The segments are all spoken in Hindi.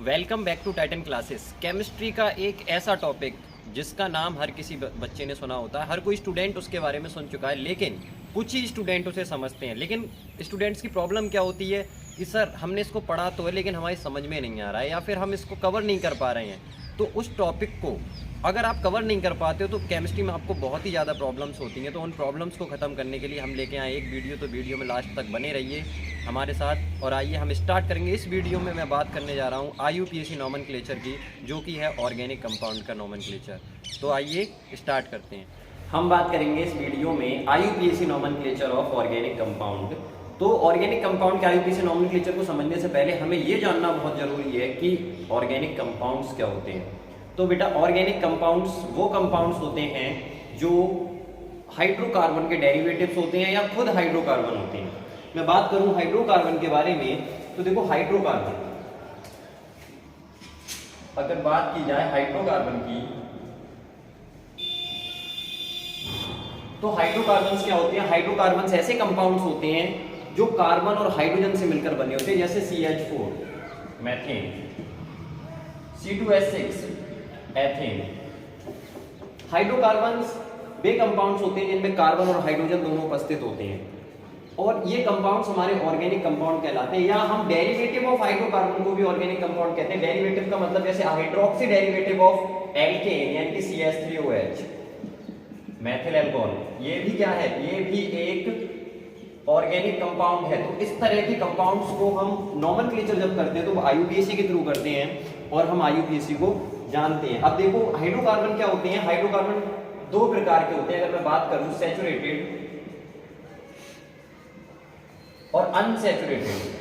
Welcome back to Titan classes. Chemistry का एक ऐसा टॉपिक जिसका नाम हर किसी बच्चे ने सुना होता है, हर कोई स्टूडेंट उसके बारे में सुन चुका है, लेकिन कुछ ही स्टूडेंट उसे समझते हैं। लेकिन स्टूडेंट्स की प्रॉब्लम क्या होती है कि सर हमने इसको पढ़ा तो है लेकिन हमारी समझ में नहीं आ रहा है, या फिर हम इसको कवर नहीं कर पा रहे हैं। तो उस टॉपिक को अगर आप कवर नहीं कर पाते हो तो केमिस्ट्री में आपको बहुत ही ज़्यादा प्रॉब्लम्स होती हैं। तो उन प्रॉब्लम्स को ख़त्म करने के लिए हम लेके आए एक वीडियो। तो वीडियो में लास्ट तक बने रहिए हमारे साथ। और आइए हम स्टार्ट करेंगे। इस वीडियो में मैं बात करने जा रहा हूँ IUPAC नॉमेनक्लेचर की, जो कि है ऑर्गेनिक कंपाउंड का नॉमेनक्लेचर। तो आइए स्टार्ट करते हैं। हम बात करेंगे इस वीडियो में IUPAC nomenclature of organic compound. तो ऑर्गेनिक कंपाउंड के IUPAC नॉमेनक्लेचर को समझने से पहले हमें ये जानना बहुत ज़रूरी है कि ऑर्गेनिक कंपाउंड्स क्या होते हैं। तो बेटा ऑर्गेनिक कंपाउंड्स वो कंपाउंड्स होते हैं जो हाइड्रोकार्बन के डेरिवेटिव्स होते हैं या खुद हाइड्रोकार्बन होते हैं। मैं बात करूं हाइड्रोकार्बन के बारे में तो देखो हाइड्रोकार्बन, अगर बात की जाए हाइड्रोकार्बन की तो हाइड्रोकार्बन्स क्या होते हैं। हाइड्रोकार्बन्स ऐसे कंपाउंड्स होते हैं जो कार्बन और हाइड्रोजन से मिलकर बने होते हैं, जैसे CH4 methane, C2H6 ethane. Hydrocarbons वे कंपाउंड्स होते हैं जिनमें कार्बन और हाइड्रोजन दोनों उपस्थित होते हैं, और ये कंपाउंड्स हमारे ऑर्गेनिक कंपाउंड कहलाते हैं। या हम डेरिवेटिव ऑफ हाइड्रोकार्बन को भी ऑर्गेनिक कंपाउंड कहते हैं। डेरिवेटिव का मतलब जैसे हाइड्रोक्सी डेरिवेटिव ऑफ एल्केन यानी कि CH3OH, मेथिल अल्कोहल, ये भी क्या है, ये भी एक ऑर्गेनिक कंपाउंड है। तो इस तरह के कंपाउंड्स को हम नॉमेनक्लेचर जब करते हैं तो IUPAC के थ्रू करते हैं और हम IUPAC को जानते हैं। अब देखो हाइड्रोकार्बन क्या होते हैं। हाइड्रोकार्बन दो प्रकार के होते हैं। अगर मैं बात करूं सैचुरेटेड और अनसैचुरेटेड।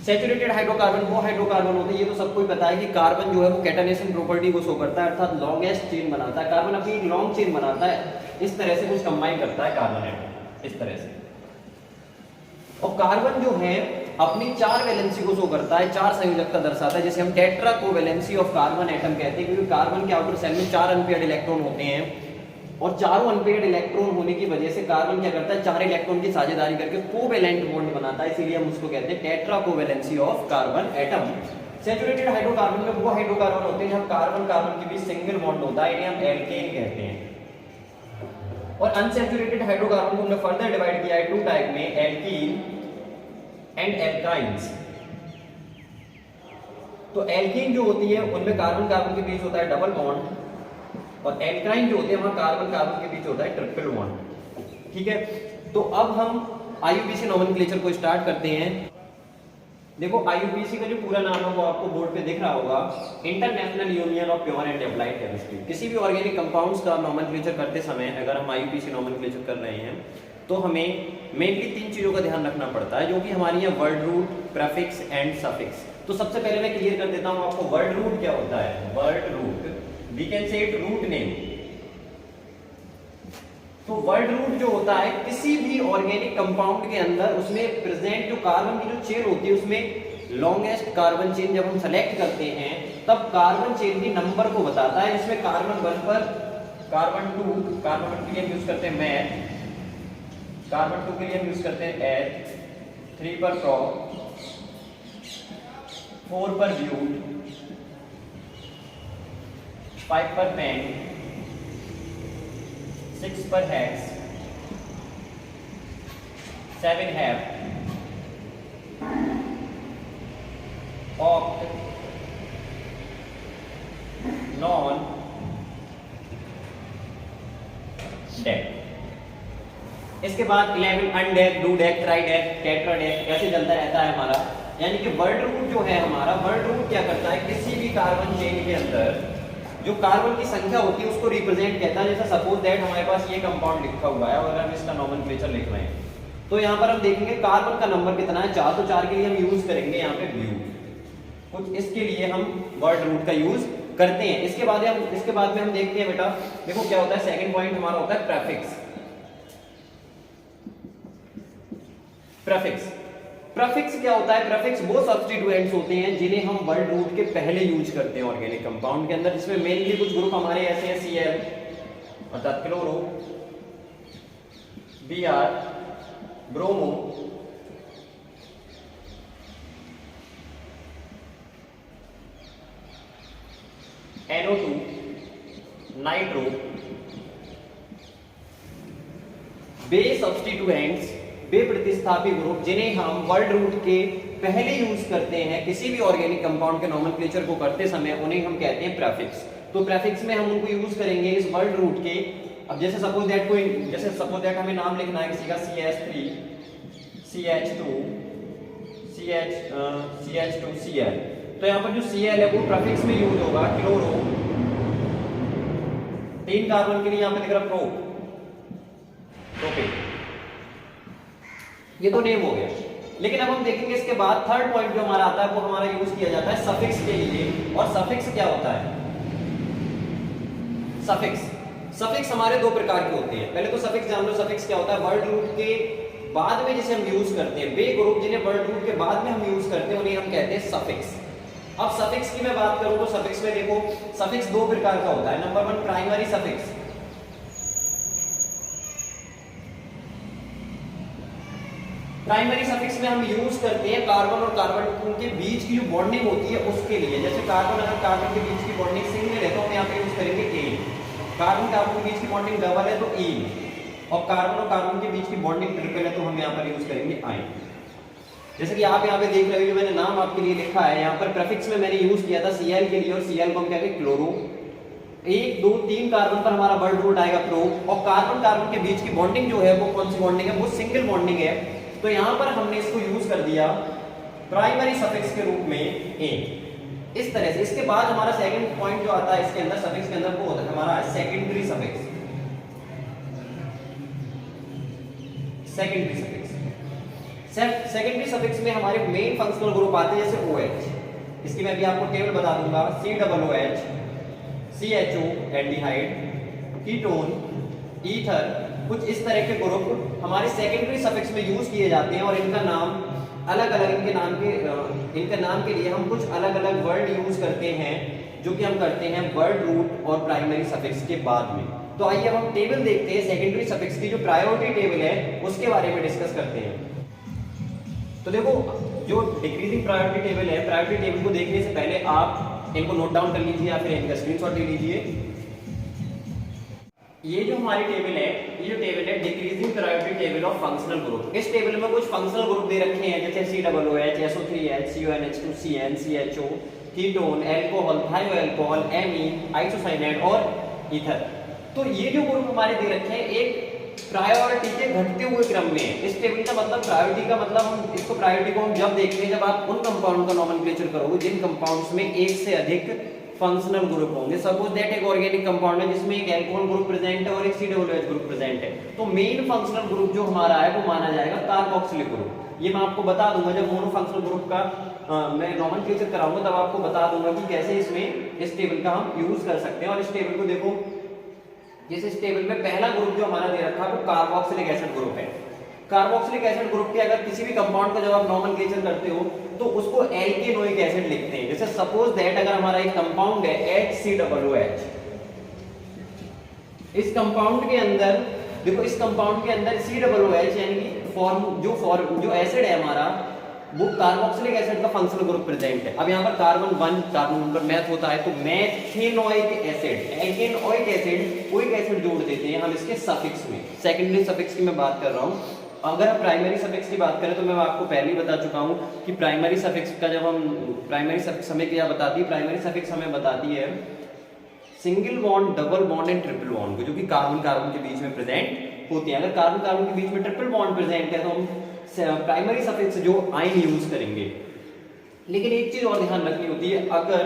सैचुरेटेड हाइड्रोकार्बन वो हाइड्रोकार्बन होते हैं, ये तो सबको ही पता है कि कार्बन जो है वो कैटानेशन प्रॉपर्टी को शो करता है, अर्थात लॉन्गेस्ट चेन बनाता है। कार्बन अपनी एक लॉन्ग चेन बनाता है, इस तरह से कुछ कंबाइन करता है कार्बन एटम इस तरह से। और कार्बन जो है अपनी 4 वैलेंसी को शो करता है, 4 संयोजकता दर्शाता है, जिसे हम tetra covalency of carbon atom कहते हैं, क्योंकि कार्बन के आउटर सेल में 4 अनपेयर्ड इलेक्ट्रॉन होते हैं। और चारों अनपेयर्ड इलेक्ट्रॉन होने की वजह से कार्बन क्या करता है, 4 इलेक्ट्रॉन की साझेदारी करके कोवैलेंट बॉन्ड बनाता है, इसीलिए हम उसको कहते हैं tetra covalency of carbon atom. Saturated hydrocarbon में वो हाइड्रोकार्बन होते हैं जहां कार्बन कार्बन के बीच सिंगल बॉन्ड होता है, इन्हें हम एल्केन कहते हैं। और अनसैचुरेटेड हाइड्रोकार्बन को हमने फर्दर डिवाइड किया है 2 टाइप में, एल्कीन एंड एल्काइंस। तो एल्कीन जो होती है उनमें कार्बन कार्बन के बीच होता है डबल बॉन्ड, और एल्काइन जो होते हैं वहां कार्बन कार्बन के बीच होता है ट्रिपल बॉन्ड। ठीक है, तो अब हम IUPAC नॉमेनक्लेचर को स्टार्ट करते हैं। देखो IUPAC का जो पूरा नाम है वो आपको बोर्ड पे दिख रहा होगा, international union of pure and applied chemistry. किसी भी ऑर्गेनिक कंपाउंड्स का नॉमेनक्लेचर करते समय अगर हम IUPAC नॉमेनक्लेचर कर रहे हैं तो हमें मेनली 3 चीजों का ध्यान रखना पड़ता है, जो कि हमारी है word root, prefix and suffix. तो सबसे पहले मैं क्लियर कर देता हूं आपको वर्ड रूट क्या होता है। Word root, we can say it root name. तो वर्ड रूट जो होता है किसी भी ऑर्गेनिक कंपाउंड के अंदर उसमें प्रेजेंट जो कार्बन की जो चेन होती है उसमें लॉन्गेस्ट कार्बन चेन जब हम सेलेक्ट करते हैं तब कार्बन चेन की नंबर को बताता है। इसमें कार्बन 1 पर, कार्बन 2, कार्बन 1 के लिए हम यूज करते हैं मैथ, कार्बन 2 के लिए हम यूज करते हैं एथ, 3 पर प्रोप, 4 पर ब्यूट, 5 पर पेन, 6 पर हेक्स, 7 हेप, ऑक्ट, नॉन, डेक। इसके बाद 11 अनडेक, डूडेक, ट्राइडेक, टेट्राडेक, ऐसे चलता रहता है हमारा। यानी कि वर्ड रूट जो है हमारा, वर्ड रूट क्या करता है, किसी भी कार्बन चेन के अंदर जो कार्बन की संख्या होती है उसको रिप्रेजेंट कहता है। जैसे सपोज दैट हमारे पास ये कंपाउंड लिखा हुआ है और अगर हम इसका नॉमेनक्लेचर लिख रहे हैं तो यहाँ पर हम देखेंगे कार्बन का नंबर कितना है, 4। तो 4 के लिए हम यूज करेंगे यहाँ पे ब्यू, कुछ इसके लिए हम वर्ड रूट का यूज करते हैं। इसके बाद में हम देखते हैं बेटा, देखो क्या होता है, सेकंड पॉइंट हमारा होता है प्रीफिक्स। प्रीफिक्स, प्रीफिक्स क्या होता है, प्रीफिक्स वो सब्स्टिट्यूएंट्स होते हैं जिन्हें हम वर्ड रूट के पहले यूज करते हैं ऑर्गेनिक कंपाउंड के अंदर, जिसमें मेनली कुछ ग्रुप हमारे ऐसे हैं, Cl अर्थात chloro, Br bromo, NO2, nitro, वे सब्स्टिट्यूएंट्स, वे प्रतिस्थापी ग्रुप जिन्हें हम वर्ड रूट के पहले यूज करते हैं किसी भी ऑर्गेनिक कंपाउंड के नोमेनक्लेचर को करते समय, उन्हें हम कहते हैं प्रेफिक्स। तो प्रेफिक्स में हम उनको यूज करेंगे इस वर्ड रूट के। अब जैसे सपोज दैट हमें नाम लिखना है किसी का CH3, CH2, CH2Cl, तो यहाँ पर जो Cl है वो प्रेफिक्स में यूज होगा। क्लोरो, 3 कार्बन के लिए यहाँ पे लिख रहा प्रोपेन। ये तो नेम हो गया। लेकिन अब हम देखेंगे इसके बाद थर्ड पॉइंट जो हमारा आता है वो हमारा यूज किया जाता है सफिक्स के लिए। और सफिक्स क्या होता है? सफिक्स हमारे 2 प्रकार के होते हैं। पहले तो सफिक्स जान लो, सफिक्स क्या होता है? वर्ड रूट के बाद में जिसे हम यूज करते हैं, वे ग्रुप जिन्हें वर्ड रूट के बाद में हम यूज करते हैं उन्हें हम कहते हैं सफिक्स। अब सफिक्स की मैं बात करूं तो सफिक्स में देखो, सफिक्स 2 प्रकार का होता है। Number 1 primary suffix. Primary suffix में हम यूज करते हैं कार्बन और कार्बन के बीच की जो बॉन्डिंग होती है उसके लिए। जैसे कार्बन अगर कार्बन के बीच की बॉन्डिंग सिंगल है तो हम यहाँ पे यूज करेंगे एन, कार्बन कार्बन के बीच की बॉन्डिंग डबल है तो ईन, और कार्बन के बीच की बॉन्डिंग ट्रिपल है तो हम यहाँ पर यूज करेंगे आइन। जैसे कि आप यहाँ पे देख रहे हो, मैंने नाम आपके लिए लिखा है, यहाँ पर प्रेफिक्स में मैंने यूज किया था Cl के लिए, और Cl को हम क्या कहेंगे क्लोरो। 1 2 3 कार्बन पर हमारा वर्ड रूट आएगा प्रो, और कार्बन कार्बन के बीच की बॉन्डिंग जो है वो कौन सी बॉन्डिंग है? वो सिंगल बॉन्डिंग है। तो यहाँ पर हमने इसको यूज कर दिया प्राइमरी सफिक्स के रूप में एन। इस तरह से इसके बाद हमारा सेकंड पॉइंट जो आता है इसके अंदर सफिक्स के अंदर वो होता है हमारा सेकेंडरी सफिक्स। सेकेंडरी सफिक्स में हमारे मेन फंक्शनल ग्रुप आते हैं जैसे OH। इसकी मैं भी आपको टेबल बता दूंगा। COOH, CHO aldehyde, ketone, ether, कुछ इस तरह के ग्रुप हमारे सेकेंडरी सफिक्स में यूज किए जाते हैं। और इनका नाम अलग अलग, इनके नाम के लिए हम कुछ अलग अलग वर्ड यूज करते हैं, जो कि हम करते हैं वर्ड रूट और प्राइमरी सफिक्स के बाद में। तो आइए अब हम टेबल देखते हैं सेकेंडरी सफिक्स की, जो प्रायोरिटी टेबल है उसके बारे में डिस्कस करते हैं। तो देखो, जो डिक्रीजिंग प्रायोरिटी टेबल है, प्रायोरिटी टेबल को देखने से पहले आप इनको नोट डाउन कर लीजिए या फिर इनका स्क्रीनशॉट ले लीजिए। ये जो हमारी टेबल है, ये जो टेबल है decreasing priority table of functional group. इस टेबल में कुछ फंक्शनल ग्रुप दे रखे हैं जैसे COOH, SO3H, CONH2CN, CHO, ketone, alcohol, thioalcohol, amine, isocyanide और ईथर। तो ये जो ग्रुप हमारे दे रखे हैं एक प्रायोरिटी के घटते हुए क्रम में है। इस टेबल का मतलब, प्रायोरिटी का मतलब, हम इसको प्रायोरिटी को हम जब देखते हैं जब आप उन कंपाउंड का नोमेनक्लेचर करोगे जिन कंपाउंड्स में एक से अधिक फंक्शनल ग्रुप होंगे। सपोज दैट एक ऑर्गेनिक कंपाउंड है जिसमें एक अल्कोहल ग्रुप प्रेजेंट है और एक COOH ग्रुप प्रेजेंट है, तो मेन फंक्शनल ग्रुप जो हमारा है वो माना जाएगा कार्बोक्सिलिक ग्रुप। ये मैं आपको बता दूंगा जब मोनो फंक्शनल ग्रुप का मैं नोमेनक्लेचर कराऊंगा, तब आपको बता दूंगा कि कैसे इसमें इस टेबल का हम यूज कर सकते हैं। और इस टेबल को देखो, जैसे इस टेबल में पहला ग्रुप जो हमारा दे रखा है वो कार्बोक्सिलिक एसिड ग्रुप है। कार्बोक्सिलिक एसिड ग्रुप के अगर किसी भी कंपाउंड का जब आप नोमेनक्लेचर करते हो तो उसको एल्केनोइक एसिड लिखते हैं। जैसे सपोज दैट अगर हमारा एक कंपाउंड है HCOOH, इस कंपाउंड के अंदर देखो, इस कंपाउंड के अंदर COOH यानी कि जो एसिड है हमारा वो कार्बोक्सिलिक एसिड का फंक्शनल ग्रुप प्रेजेंट है। अब यहाँ पर कार्बन 1 कार्बन नंबर मैथ होता है तो methanoic acid, alkanoic acid, oic acid जोड़ देते हैं हम इसके सफिक्स में। सेकेंडरी सफिक्स की मैं बात कर रहा हूँ। अगर प्राइमरी सफिक्स की बात करें तो मैं आपको पहले ही बता चुका हूँ कि प्राइमरी सफिक्स का जब हम प्राइमरी सफिक्स हमें क्या बताती है? प्राइमरी सफिक्स हमें बताती है single bond, double bond and triple bond, जो कि कार्बन कार्बन के बीच में प्रेजेंट होती है। अगर कार्बन कार्बन के बीच में ट्रिपल बॉन्ड प्रेजेंट है तो हम प्राइमरी सफिक्स जो आइन यूज करेंगे। लेकिन एक चीज और ध्यान रखनी होती है, अगर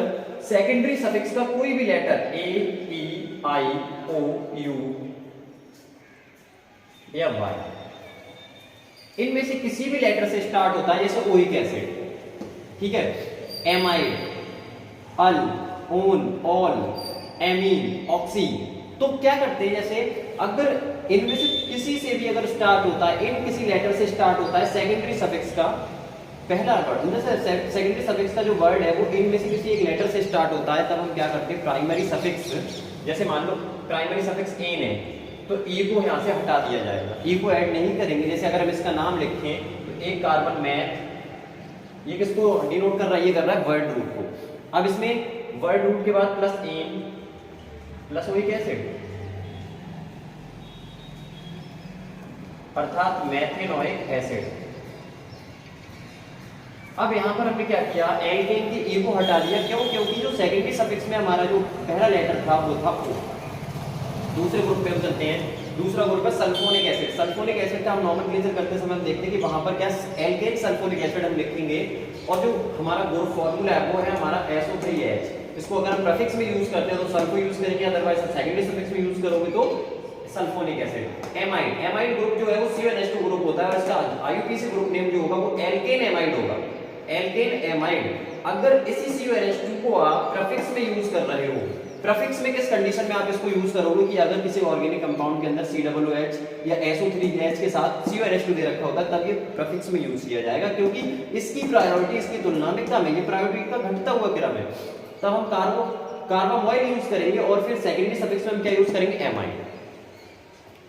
सेकेंडरी सफिक्स का कोई भी letter A, E, I, O, U या Y, इनमें से किसी भी लेटर से स्टार्ट होता है, जैसे ओइक एसिड, ठीक है, एमाइड, अल, ओन, ऑल, एमीन, ऑक्सी, तो क्या करते हैं, जैसे अगर इनमें से किसी से भी अगर स्टार्ट होता है, इन किसी लेटर से स्टार्ट होता है सेकेंडरी सफिक्स का पहला वर्ड, सेकेंडरी सफिक्स का जो वर्ड है वो इनमें से किसी एक लेटर से स्टार्ट होता है, तब हम क्या करते हैं प्राइमरी सफिक्स, जैसे मान लो प्राइमरी सफिक्स एन है तो ई को यहाँ से हटा दिया जाएगा, ई को ऐड नहीं करेंगे। जैसे अगर हम इसका नाम लिखें तो एक कार्बन मैथ, ये किसको डिनोट कर रहा है? ये कर रहा है वर्ड रूट को। अब इसमें वर्ड रूट के बाद plus n plus weak acid, अर्थात मेथेनोइक एसिड। अब यहाँ पर हमने क्या किया, एल्केन के ए को हटा दिया, क्यों? क्योंकि जो सेकेंडरी सफिक्स में हमारा जो पहला लेटर था वो था ओ। दूसरे ग्रुप पे हम चलते हैं, दूसरा ग्रुप है सल्फोनिक एसिड। सल्फोनिक एसिड का हम नॉमेनक्लेचर करते समय हम देखते हैं कि वहां पर क्या एल्केन सल्फोनिक एसिड हम लिखेंगे, और जो हमारा ग्रुप फॉर्मूला है वो है हमारा SO3H। इसको अगर हम प्रीफिक्स में यूज करते हैं तो सल्फो यूज करेंगे, अदरवाइज सेकेंडरी सफिक्स में यूज करोगे तो sulphonic acid. Amide, amide group जो है वो CnH2 ग्रुप होता है, और इसका IUPAC ग्रुप नेम जो होगा वो एल्केन एमाइड होगा, एल्केन एमाइड। अगर इसी CnH2 को आप प्रीफिक्स में यूज कर रहे हो, प्रीफिक्स में किस कंडीशन में आप इसको यूज करोगे कि अगर किसी ऑर्गेनिक कंपाउंड के अंदर COOH या SO3H के साथ CnH2 दे रखा होता है तब ये प्रीफिक्स में यूज किया जाएगा, क्योंकि इसकी प्रायोरिटी इसकी तुलना में कम है, ये प्रायोरिटी का घटता हुआ क्रम है। तब हम कार्बोमोइल यूज करेंगे, और फिर सेकेंडरी सफिक्स में हम क्या यूज करेंगे, एमाइड।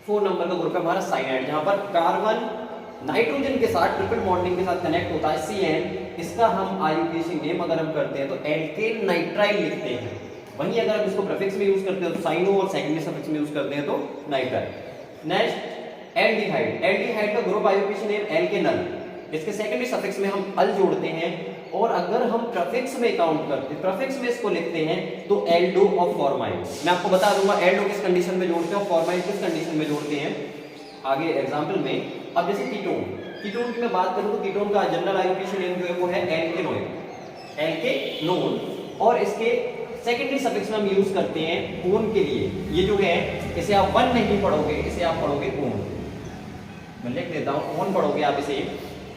4 नंबर का ग्रुप है हमारा साइनाइड, जहां पर कार्बन नाइट्रोजन के साथ ट्रिपल बॉन्डिंग के साथ कनेक्ट होता है CN। इसका हम IUPAC नेम अगर हम करते हैं तो एल्केन नाइट्राइल लिखते हैं। वहीं अगर हम इसको प्रीफिक्स में यूज करते हैं तो साइनो, और सेकेंडरी सफिक्स में यूज करते हैं तो नाइट्राइल। नेक्स्ट एल्डिहाइड, एल्डिहाइड का ग्रुप IUPAC नेम एल्केनल, इसके सेकेंडरी सफिक्स में हम अल जोड़ते हैं, और अगर हम प्रीफिक्स में काउंट करते हैं, प्रीफिक्स में इसको लिखते हैं तो एल्डो ऑफ फॉर्माइल। मैं आपको बता दूंगा एल्डो किस कंडीशन में जोड़ते हैं और फॉर्माइल किस कंडीशन में जोड़ते हैं आगे एग्जांपल में। अब जैसे कीटोन, कीटोन की मैं बात करूं तो कीटोन का जनरल IUPAC नेम जो है वो है एल्केनोइक, एल्केनोन, और इसके सेकेंडरी सफिक्स में हम यूज करते हैं ओन के लिए। ये जो है इसे आप वन नहीं पढ़ोगे, इसे आप पढ़ोगे ओन। मैं लिख देता हूं, ओन पढ़ोगे आप इसे,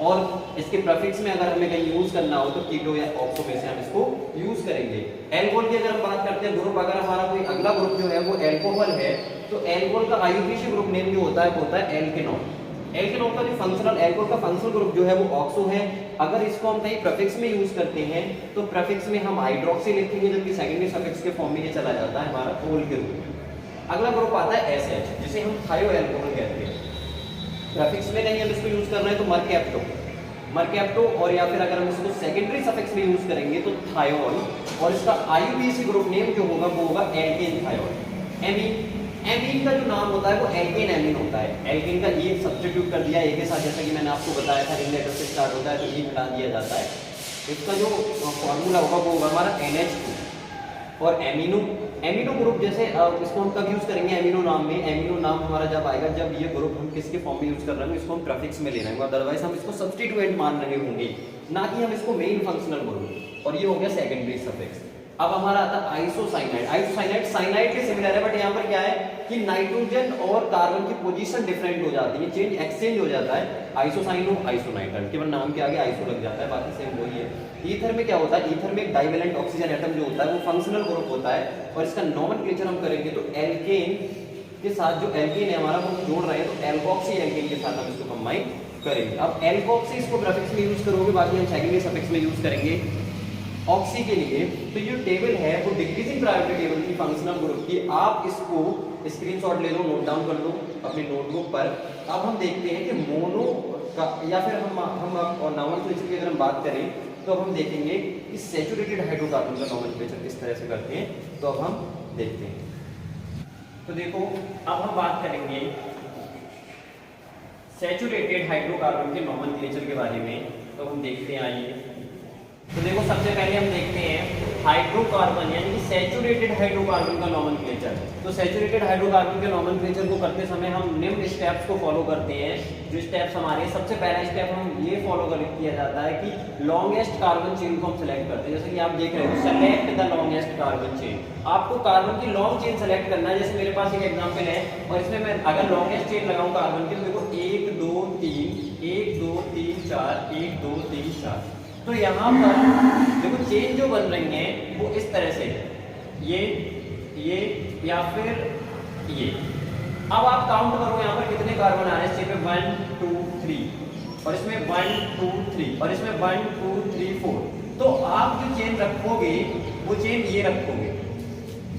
और इसके प्रीफिक्स में अगर हमें कहीं यूज करना हो तो कीटो या ऑक्सो में से हम इसको यूज करेंगे। एल्कोहल की अगर हम बात करते हैं ग्रुप, अगर हमारा कोई अगला ग्रुप जो है वो एल्कोहल है तो एल्कोहल का IUPAC ग्रुप नेम जो होता है वो होता है एल्केनॉल। एल्केनॉल का जो फंक्शनल, एल्कोहल का फंक्शनल ग्रुप जो है वो ऑक्सो है। अगर इसको हम कहीं प्रीफिक्स में यूज करते हैं तो प्रीफिक्स में हम हाइड्रोक्सी लिखेंगे, जबकि सेकेंडरी सफिक्स के फॉर्म में ये चला जाता है हमारा ओल के रूप में। अगला ग्रुप आता है SH, जिसे हम थायो एल्कोहल कहते हैं। प्रीफिक्स में नहीं हम इसको यूज कर रहे हैं तो मरकैप्टो, मरकैप्टो, और या फिर अगर हम इसको सेकेंडरी सफिक्स में यूज करेंगे तो थायोल, और इसका IUPAC ग्रुप नेम जो होगा वो होगा एल्केन थायोल। एमीन, एमीन का जो नाम होता है वो एल्केन एमीन होता है। एल्केन का ये सब्स्टिट्यूट कर दिया ए के साथ, जैसा कि मैंने आपको बताया था इन लेटर से स्टार्ट होता है तो ये हटा दिया जाता है। इसका जो फॉर्मूला होगा वो होगा हमारा NH2। और एमिनो, एमिनो ग्रुप जैसे इसको हम कब यूज करेंगे एमिनो नाम में, एमिनो नाम हमारा जब आएगा जब ये ग्रुप हम किसके फॉर्म में यूज कर रहे हैं इसको हम प्रीफिक्स में ले रहे हैं, अदरवाइज हम इसको सब्स्टिट्यूएंट मान रहे होंगे, ना कि हम इसको मेन फंक्शनल ग्रुप। और ये हो गया सेकेंडरी सफिक्स। अब हमारा आता है आइसोसाइनाइड। आइसोसाइनाइड साइनाइड के सिमिलर है, बट यहाँ पर क्या है कि नाइट्रोजन और कार्बन की पोजीशन डिफरेंट हो जाती है, चेंज एक्सचेंज हो जाता है। आइसोसाइनो आइसोनाइट्राइल, केवल नाम के आगे आइसो लग जाता है, बाकी सेम वही है। ईथर में क्या होता है, ईथर में एक डाइवेलेंट ऑक्सीजन एटम जो होता है वो फंक्शनल ग्रुप होता है, और इसका नॉमेनक्लेचर हम करेंगे तो एल्केन के साथ जो एल्केन है हमारा वो जोड़ रहे हैं तो एल्कोक्सी एल्केन के साथ हम इसको कंबाइन करेंगे। अब एल्कोक्सी इसको प्रीफिक्स में यूज करोगे, बाकी हम सेकेंडरी सफिक्स में यूज करेंगे ऑक्सी के लिए। तो ये टेबल है वो डिक्रीजिंग प्रायोरिटी टेबल की फंक्शनल ग्रुप की, आप इसको स्क्रीनशॉट ले लो, नोट डाउन कर लो अपने नोटबुक पर। अब हम देखते हैं कि मोनो का या फिर हम नॉमेनक्लेचर की अगर हम बात करें तो अब हम देखेंगे कि सैचुरेटेड हाइड्रोकार्बन का नॉमेनक्लेचर किस तरह से करते हैं, तो अब हम देखते हैं। तो देखो अब हम बात करेंगे सैचुरेटेड हाइड्रोकार्बन के नॉमेनक्लेचर के बारे में, तो हम देखते हैं आइए। तो देखो सबसे पहले हम देखते हैं हाइड्रोकार्बन यानी कि सैचुरेटेड हाइड्रोकार्बन का नॉमेनक्लेचर। तो सैचुरेटेड हाइड्रोकार्बन के नॉमेनक्लेचर को करते समय हम निम्न स्टेप्स को फॉलो करते हैं। जो स्टेप्स हमारे, सबसे पहला स्टेप हम ये फॉलो किया जाता है कि लॉन्गेस्ट कार्बन चेन को हम सेलेक्ट करते हैं। जैसे कि आप देख रहे हो select the longest carbon chain, आपको कार्बन की लॉन्ग चेन सेलेक्ट करना है। जैसे मेरे पास एक एग्जांपल है और इसमें मैं अगर लॉन्गेस्ट चेन लगाऊं कार्बन की तो देखो 1 2 3 1 2 3 4 1 2 3 4। तो यहाँ पर देखो चेन जो बन रही है वो इस तरह से ये या फिर ये। अब आप काउंट करो यहाँ पर कितने कार्बन आ रहे हैं इस चेन पे 1 2 3 और इसमें 1 2 3 और इसमें 1 2 3 4। तो आप जो चेन रखोगे वो चेन ये रखोगे,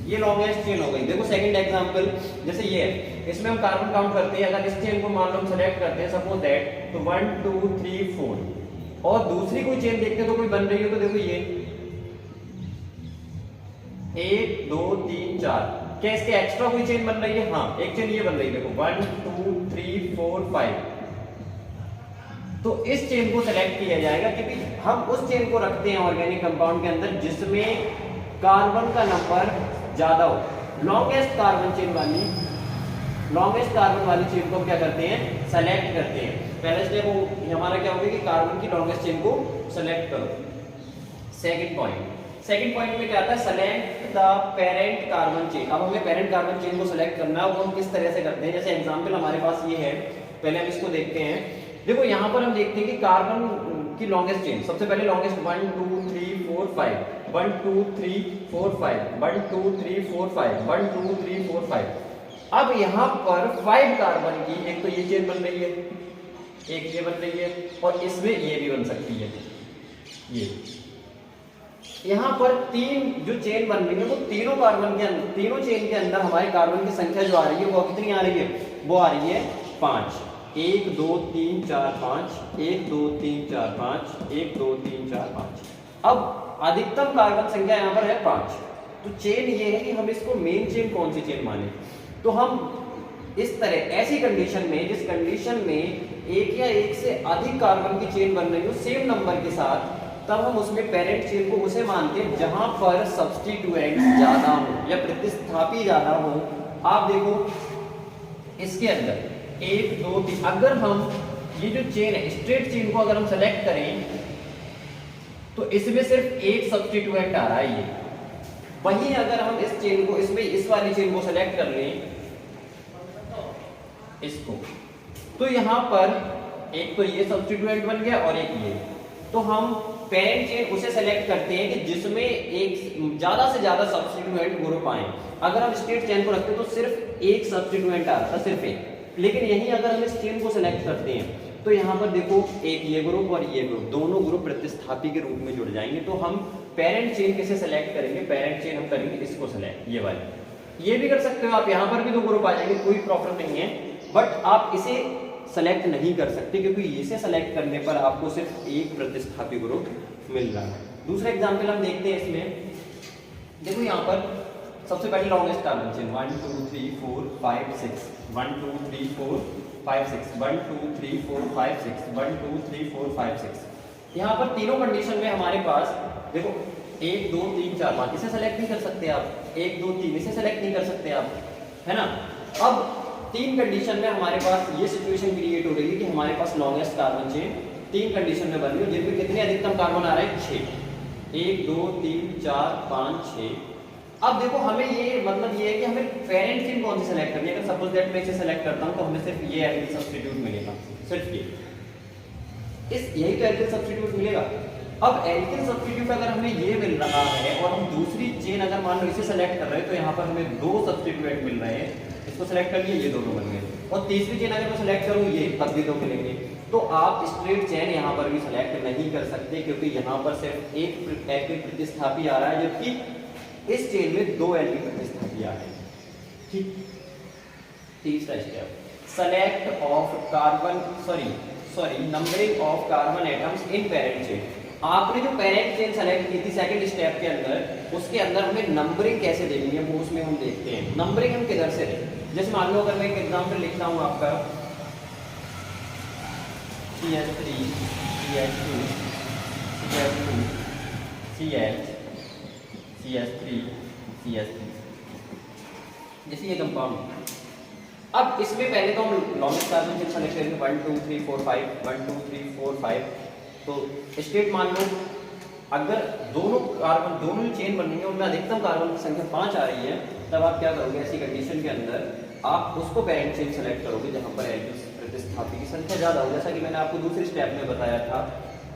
ये लॉन्गेस्ट चेन हो गई। देखो सेकंड एग्जांपल जैसे ये है, इसमें हम कार्बन काउंट करते हैं। अगर इस चेन को मान लो हम सेलेक्ट करते हैं सपोज दैट, तो 1 2 3 4 और दूसरी कोई चेन देखते हैं तो कोई बन रही है तो देखो ये 1 2 3 4। क्या इसके एक्स्ट्रा कोई चेन बन रही है? हाँ, एक चेन ये बन रही है, देखो 1 2 3 4 5। तो इस चेन को सेलेक्ट किया जाएगा क्योंकि हम उस चेन को रखते हैं ऑर्गेनिक कंपाउंड के अंदर जिसमें कार्बन का नंबर ज्यादा हो। लॉन्गेस्ट कार्बन चेन को हम क्या करते हैं? सेलेक्ट करते हैं। पहले स्टेप हमारा क्या होगा कि कार्बन की लॉन्गेस्ट चेन को सेलेक्ट करो। सेकंड पॉइंट में क्या आता है? Select the parent carbon chain. अब हमें पेरेंट कार्बन चेन को सेलेक्ट करना है, वो हम किस तरह से करते हैं? जैसे एग्जांपल हमारे पास ये है, पहले हम इसको देखते हैं। देखो यहाँ पर हम देखते हैं कि कार्बन की लॉन्गेस्ट चेन, सबसे पहले लॉन्गेस्ट 1 2 3 4 5, 1 2 3 4 5, 1 2 3 4 5, 1 2 3 4 5। अब यहाँ पर 5 कार्बन की एक तो ये चेन बन रही है, एक ये बन रही है, और इसमें ये भी बन सकती है। ये यहाँ पर 3 जो चेन बन रही है वो तीनों कार्बन के अंदर, तीनों चेन के अंदर हमारे कार्बन की संख्या जो आ रही है वो कितनी आ रही है? वो आ रही है 5। 1 2 3 4 5, 1 2 3 4 5, 1 2 3 4 5। अब अधिकतम कार्बन संख्या यहाँ पर है 5। तो चेन ये है कि हम इसको मेन चेन कौन सी चेन माने? तो हम इस तरह ऐसी कंडीशन में, जिस कंडीशन में एक या एक से अधिक कार्बन की चेन बन रही हो सेम नंबर के साथ, तब हम उसमें पेरेंट चेन को उसे मानते हैं जहां पर सब्स्टिट्यूएंट ज्यादा हो या प्रतिस्थापी ज्यादा हो। आप देखो इसके अंदर 1 2 3, अगर हम ये जो चेन है स्ट्रेट चेन को अगर हम सेलेक्ट करें तो इसमें सिर्फ एक सब्स्टिट्यूएंट आ रहा है ये। वहीं अगर हम इस चेन को, इसमें इस वाली चेन को सेलेक्ट कर लें इसको, तो यहां पर एक तो ये सब्स्टिट्यूएंट बन गया और एक ये। तो हम पेरेंट चेन उसे सेलेक्ट करते हैं कि जिसमें एक ज्यादा से ज्यादा सब्स्टिट्यूएंट ग्रुप आए। अगर हम स्ट्रेट चेन को रखते हैं तो सिर्फ एक सब्स्टिट्यूएंट आ रहा था, सिर्फ एक। लेकिन यहीं अगर हम इस चेन को सेलेक्ट करते हैं तो यहाँ पर देखो एक ये ग्रुप और ये ग्रुप, दोनों ग्रुप प्रतिस्थापी के रूप में जुड़ जाएंगे। तो हम पेरेंट चेन कैसे सेलेक्ट करेंगे? पेरेंट चेन हम करेंगे इसको सेलेक्ट, ये वाली। ये भी कर सकते हो आप, यहाँ पर भी दो ग्रुप आ जाएंगे, कोई प्रॉब्लम नहीं है। बट आप इसे सेलेक्ट नहीं कर सकते क्योंकि इसे सेलेक्ट करने पर आपको सिर्फ एक प्रतिस्थापी ग्रुप मिल रहा है। दूसरा एग्जाम्पल हम देखते हैं इसमें। देखो यहाँ पर सबसे पहले लॉन्गेस्ट कार्बन चेन 1 2 3 4 5 6, 1 2 3 4 5 6, 1 2 3 4 5 6, 1 2 3 4 5 6। यहाँ पर तीनों कंडीशन में हमारे पास देखो 1 2 3 4 5, इसे सेलेक्ट नहीं कर सकते आप। 1 2 3 इसे सेलेक्ट नहीं कर सकते आप, है ना। अब तीन कंडीशन में हमारे पास ये सिचुएशन क्रिएट हो रही है कि हमारे पास लॉन्गेस्ट कार्बन चेन तीन कंडीशन में बन रही है जिनमें कितने अधिकतम कार्बन आ रहे हैं? 6। 1 2 3 4 5 6। अब देखो हमें ये मतलब ये है कि हमें पेरेंट चेन कौन सी सेलेक्ट करनी है। अगर सपोज दैट मैं इसे सेलेक्ट करता हूं तो हमें सिर्फ ये एल्किल सब्स्टिट्यूट मिलेगा, सिर्फ ये, यही तो एल्किल सब्स्टिट्यूट मिलेगा। अब एल्किल सब्स्टिट्यूट अगर हमें ये मिल रहा है और हम दूसरी चेन अगर मान लो इसे सेलेक्ट कर रहे हैं तो यहाँ पर हमें दो सब्स्टिट्यूएंट मिल रहे हैं। इसको सेलेक्ट कर लिए, ये दोनों बन गए, और तीसरी चेन अगर मैं सेलेक्ट करूँ ये, तब भी दो मिलेंगे। तो आप स्ट्रेट चेन यहाँ पर भी सेलेक्ट नहीं कर सकते क्योंकि यहाँ पर सिर्फ एक एल्किल प्रतिस्थापी आ रहा है जबकि इस चेन में दो एल्किल प्रतिस्थापी आ रहे हैं। ठीक। तीसरा step, select of carbon sorry numbering of carbon atoms in parent chain. आपने जो पेरेंट चेन सेलेक्ट की थी सेकंड स्टेप के अंदर, उसके अंदर हमें नंबरिंग कैसे देनी है वो उसमें हम देखते हैं। नंबरिंग हम किधर से दें? जैसे मान लो अगर मैं एक एग्जांपल लिखता हूँ आपका CH3 CH2 CH2 CH CH3 CH3, जैसे ये कंपाउंड। अब इसमें पहले तो हम लॉन्गेस्ट कार्बन चेन सेलेक्ट करेंगे 1 2 3 4 5, 1 2 3 4 5। तो स्टेट मान लो अगर दोनों चेन बन रही है उनमें अधिकतम कार्बन की संख्या 5 आ रही है, तब आप क्या करोगे? ऐसी कंडीशन के अंदर आप उसको पेरेंट चेन सेलेक्ट करोगे जहां पर एल्किल प्रतिस्थापी की संख्या ज्यादा हो, जैसा कि मैंने आपको दूसरे स्टेप में बताया था।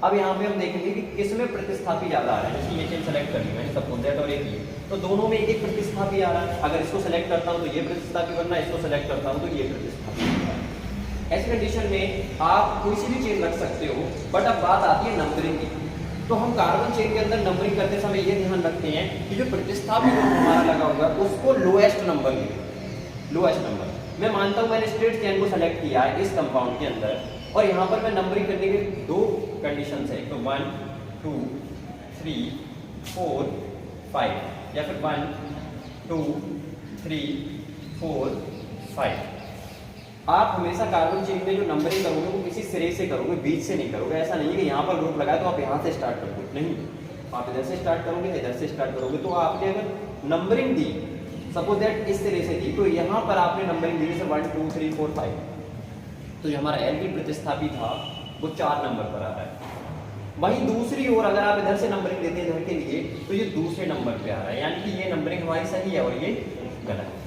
अब यहाँ पे हम देखेंगे कि किसमें प्रतिस्थापी ज्यादा आ रहा है। जैसे ये चेन सेलेक्ट करनी है सपोज दैट, और एक ये, तो दोनों में एक एक प्रतिस्थापी आ रहा है। अगर इसको सेलेक्ट करता हूँ तो ये प्रतिस्थापी बनना है, इसको सेलेक्ट करता हूँ तो ये प्रतिस्थापी बनना है। ऐसी कंडीशन में आप कोई सी भी चेन रख सकते हो, बट अब बात आती है नंबरिंग की। तो हम कार्बन चेन के अंदर नंबरिंग करते समय ये ध्यान रखते हैं कि जो प्रतिस्थापी हमारा लगा होगा उसको लोएस्ट नंबर मिले। लोएस्ट नंबर मैं मानता हूँ मैंने स्ट्रेट चेन को सेलेक्ट किया है इस कंपाउंड के अंदर, और यहाँ पर मैं नंबरिंग करने के दो कंडीशन है, तो 1 2 3 4 5। या फिर 1 2 3 4 5। आप हमेशा कार्बन चेन में जो नंबरिंग करोगे वो किसी सिरे से करोगे, बीच से नहीं करोगे। ऐसा नहीं है कि यहाँ पर ग्रुप लगाए तो आप यहाँ से स्टार्ट करोगे, नहीं, आप इधर से स्टार्ट करोगे, इधर से स्टार्ट करोगे। तो आपने अगर नंबरिंग दी सपोज दैट इस तरह से दी, तो यहाँ पर आपने नंबरिंग दी जैसे 1 2 3 4 5, तो जो हमारा एल्किन प्रतिस्थापी था वो 4 नंबर पर आ रहा है। वहीं दूसरी ओर अगर आप इधर से नंबरिंग देते हैं इधर के लिए, तो ये दूसरे नंबर पे आ रहा है, यानी कि ये नंबरिंग हमारी सही है और ये गलत है।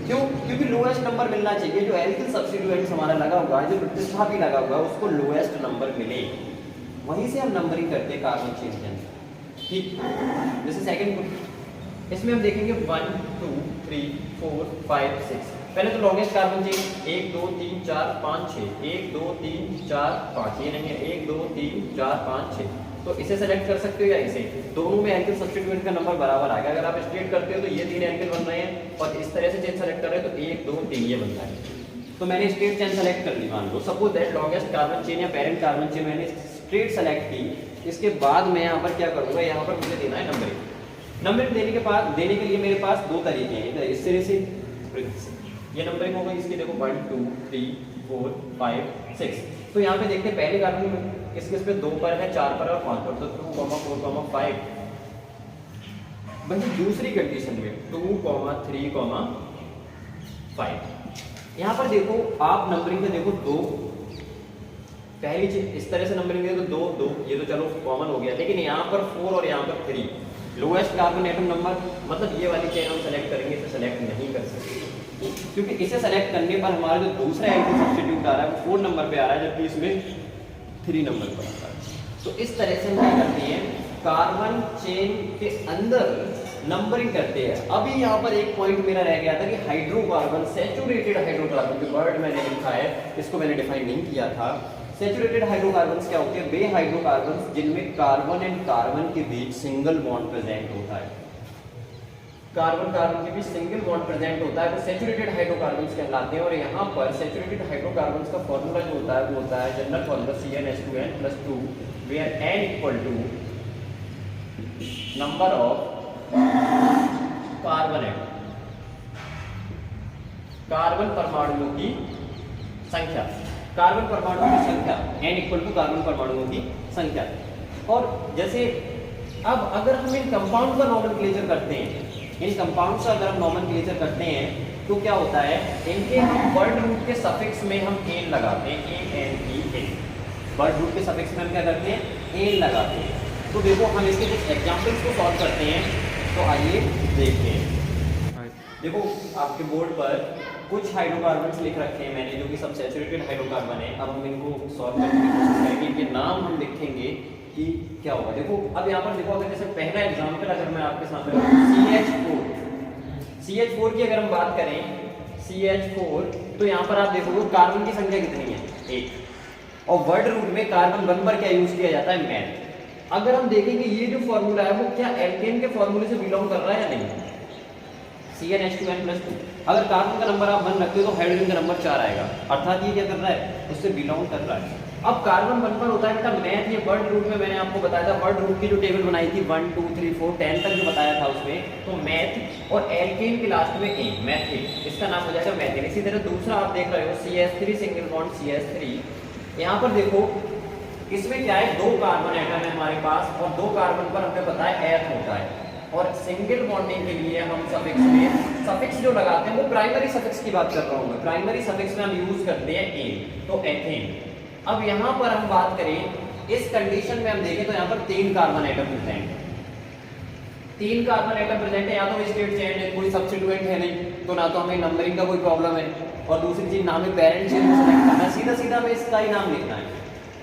क्यों? क्योंकि लोएस्ट नंबर मिलना चाहिए। जो एल्किल सब्स्टिट्यूएंट्स हमारा लगा हुआ है, जो प्रतिस्थापी लगा हुआ है, उसको लोएस्ट नंबर मिले, वहीं से हम नंबरिंग करते हैं कार्बन चेन के अंदर। ठीक, जैसे सेकंड ग्रुप, इसमें हम देखेंगे 1 2 3 4 5 6। पहले तो लॉन्गेस्ट कार्बन चेन 1 2 3 4 5 6, 1 2 3 4 5, ये नहीं है 1 2 3 4 5 6। तो इसे सेलेक्ट कर सकते हो या इसे, दोनों में एल्किल सब्स्टिट्यूएंट का नंबर बराबर आएगा। अगर आप स्ट्रेट करते हो तो ये 3 एल्किल बन रहे हैं, और इस तरह से चेन सेलेक्ट कर रहे हो तो 1 2 3 ये बन रहा है। तो मैंने स्ट्रेट चेन सेलेक्ट कर ली, मान लो suppose that longest carbon chain या पेरेंट कार्बन चेन मैंने स्ट्रेट सेलेक्ट की। इसके बाद मैं यहाँ पर क्या करूँगा, यहाँ पर मुझे देना है नंबरिंग। नंबरिंग देने के लिए मेरे पास दो तरीके हैं, इस तरह से, ये नंबरिंग होगा इसकी, देखो 1 2 3 4 5 6। तो यहाँ पे देखते हैं पहले कार्बन में किस पे 2 पर है, 4 पर और 5 पर, तो 2 4 5। वही दूसरी कंडीशन में 2 3 5। यहाँ पर देखो आप नंबरिंग में देखो 2, पहली चीज इस तरह से नंबरिंग में तो 2 2, ये तो चलो कॉमन हो गया, लेकिन यहाँ पर 4 और यहाँ पर 3, लोएस्ट कार्बन एटम नंबर, मतलब ये वाली चेन हम सेलेक्ट करेंगे, इसे सेलेक्ट नहीं कर सकते, क्योंकि इसे सेलेक्ट करने पर हमारा जो दूसरा एल्किल सब्स्टिट्यूट आ रहा है वो 4 नंबर पे आ रहा है, जबकि इसमें 3 नंबर पर आ रहा है। तो इस तरह से हम क्या करते हैं, कार्बन चेन के अंदर नंबरिंग करते हैं। अभी यहाँ पर एक पॉइंट मेरा रह गया था कि हाइड्रोकार्बन, सैचुरेटेड हाइड्रोकार्बन, जो वर्ड मैंने लिखा है इसको मैंने डिफाइन नहीं किया था। सैचुरेटेड हाइड्रोकार्बन्स क्या होते हैं, वे हाइड्रोकार्बन्स जिनमें कार्बन एंड कार्बन के बीच सिंगल बॉन्ड प्रेजेंट होता है। कार्बन कार्बन के बीच सिंगल बॉन्ड प्रेजेंट होता है, वो सैचुरेटेड हाइड्रोकार्बन्स कहलाते हैं। और यहाँ पर सैचुरेटेड हाइड्रोकार्बन्स का फॉर्मूला जो होता है वो होता है general formula CnH2n+2, where n equal to number of carbon atom, carbon परमाणुओं की संख्या, कार्बन परमाणुओं की संख्या, n इक्वल टू कार्बन परमाणुओं की संख्या। और जैसे अब अगर हम इन कंपाउंड का नॉमेनक्लेचर करते हैं, इन कंपाउंड्स का अगर हम नॉमेनक्लेचर करते हैं तो क्या होता है, इनके हम वर्ड रूट के सफिक्स में हम एन लगाते हैं, ANE, वर्ड रूट के सफिक्स में हम क्या करते हैं, एन लगाते हैं। तो देखो हम इसके कुछ एग्जांपल्स को सॉल्व करते हैं, तो आइए देखते हैं। देखो आपके बोर्ड पर कुछ हाइड्रोकार्बन्स लिख रखे हैं मैंने, जो कि सब सैचुरेटेड हाइड्रोकार्बन है। अब हम इनको सॉल्व करने की कोशिश करेंगे, इनके नाम हम लिखेंगे कि क्या होगा। देखो अब यहाँ पर देखो, अगर जैसे पहला एग्जांपल अगर मैं आपके सामने CH4 की अगर हम बात करें, CH4, तो यहाँ पर आप देखोगे कार्बन की संख्या कितनी है, 1, और वर्ड रूट में कार्बन 1 पर क्या यूज किया जाता है, मैथ। अगर हम देखेंगे ये जो फॉर्मूला है वो क्या एल्केन के फॉर्मूले से बिलोंग कर रहा है या नहीं, CnH2n+2। अगर कार्बन का नंबर आप 1 रखते हो तो हाइड्रोजन का नंबर 4 आएगा, अर्थात ये क्या कर रहा है, उससे बिलोंग कर रहा है। अब कार्बन 1 पर होता है बेटा मैथ, ये वर्ड रूट में मैंने आपको बताया था, वर्ड रूट की जो टेबल बनाई थी 1 2 3 4 10 तक जो बताया था उसमें, तो मैथ और एल्केन के लास्ट में ए, मैथिल, इसका नाम हो जाएगा मैथिल। इसी तरह दूसरा आप देख रहे हो CH3 सिंगल बॉन्ड CH3, यहाँ पर देखो इसमें क्या है, 2 कार्बन एटम है हमारे पास, और 2 कार्बन पर हमें पता है एथ होता है, और सिंगल बॉन्डिंग के लिए हम सफिक्स में, सफिक्स जो लगाते हैं वो प्राइमरी सफिक्स की बात कर रहा हूँ मैं, प्राइमरी सफिक्स में हम यूज करते हैं ए, तो एथेन। अब यहाँ पर हम बात करें, इस कंडीशन में हम देखें तो यहाँ पर 3 कार्बन एटम प्रेजेंट है, 3 कार्बन एटम प्रेजेंट है, या तो स्ट्रेट चेन है, कोई सब्स्टिट्यूएंट है नहीं, तो ना तो हमें नंबरिंग का कोई प्रॉब्लम है, और दूसरी चीज ना हमें पेरेंट चेन को सेलेक्ट करना है, सीधा सीधा हमें इसका ही नाम लिखना है।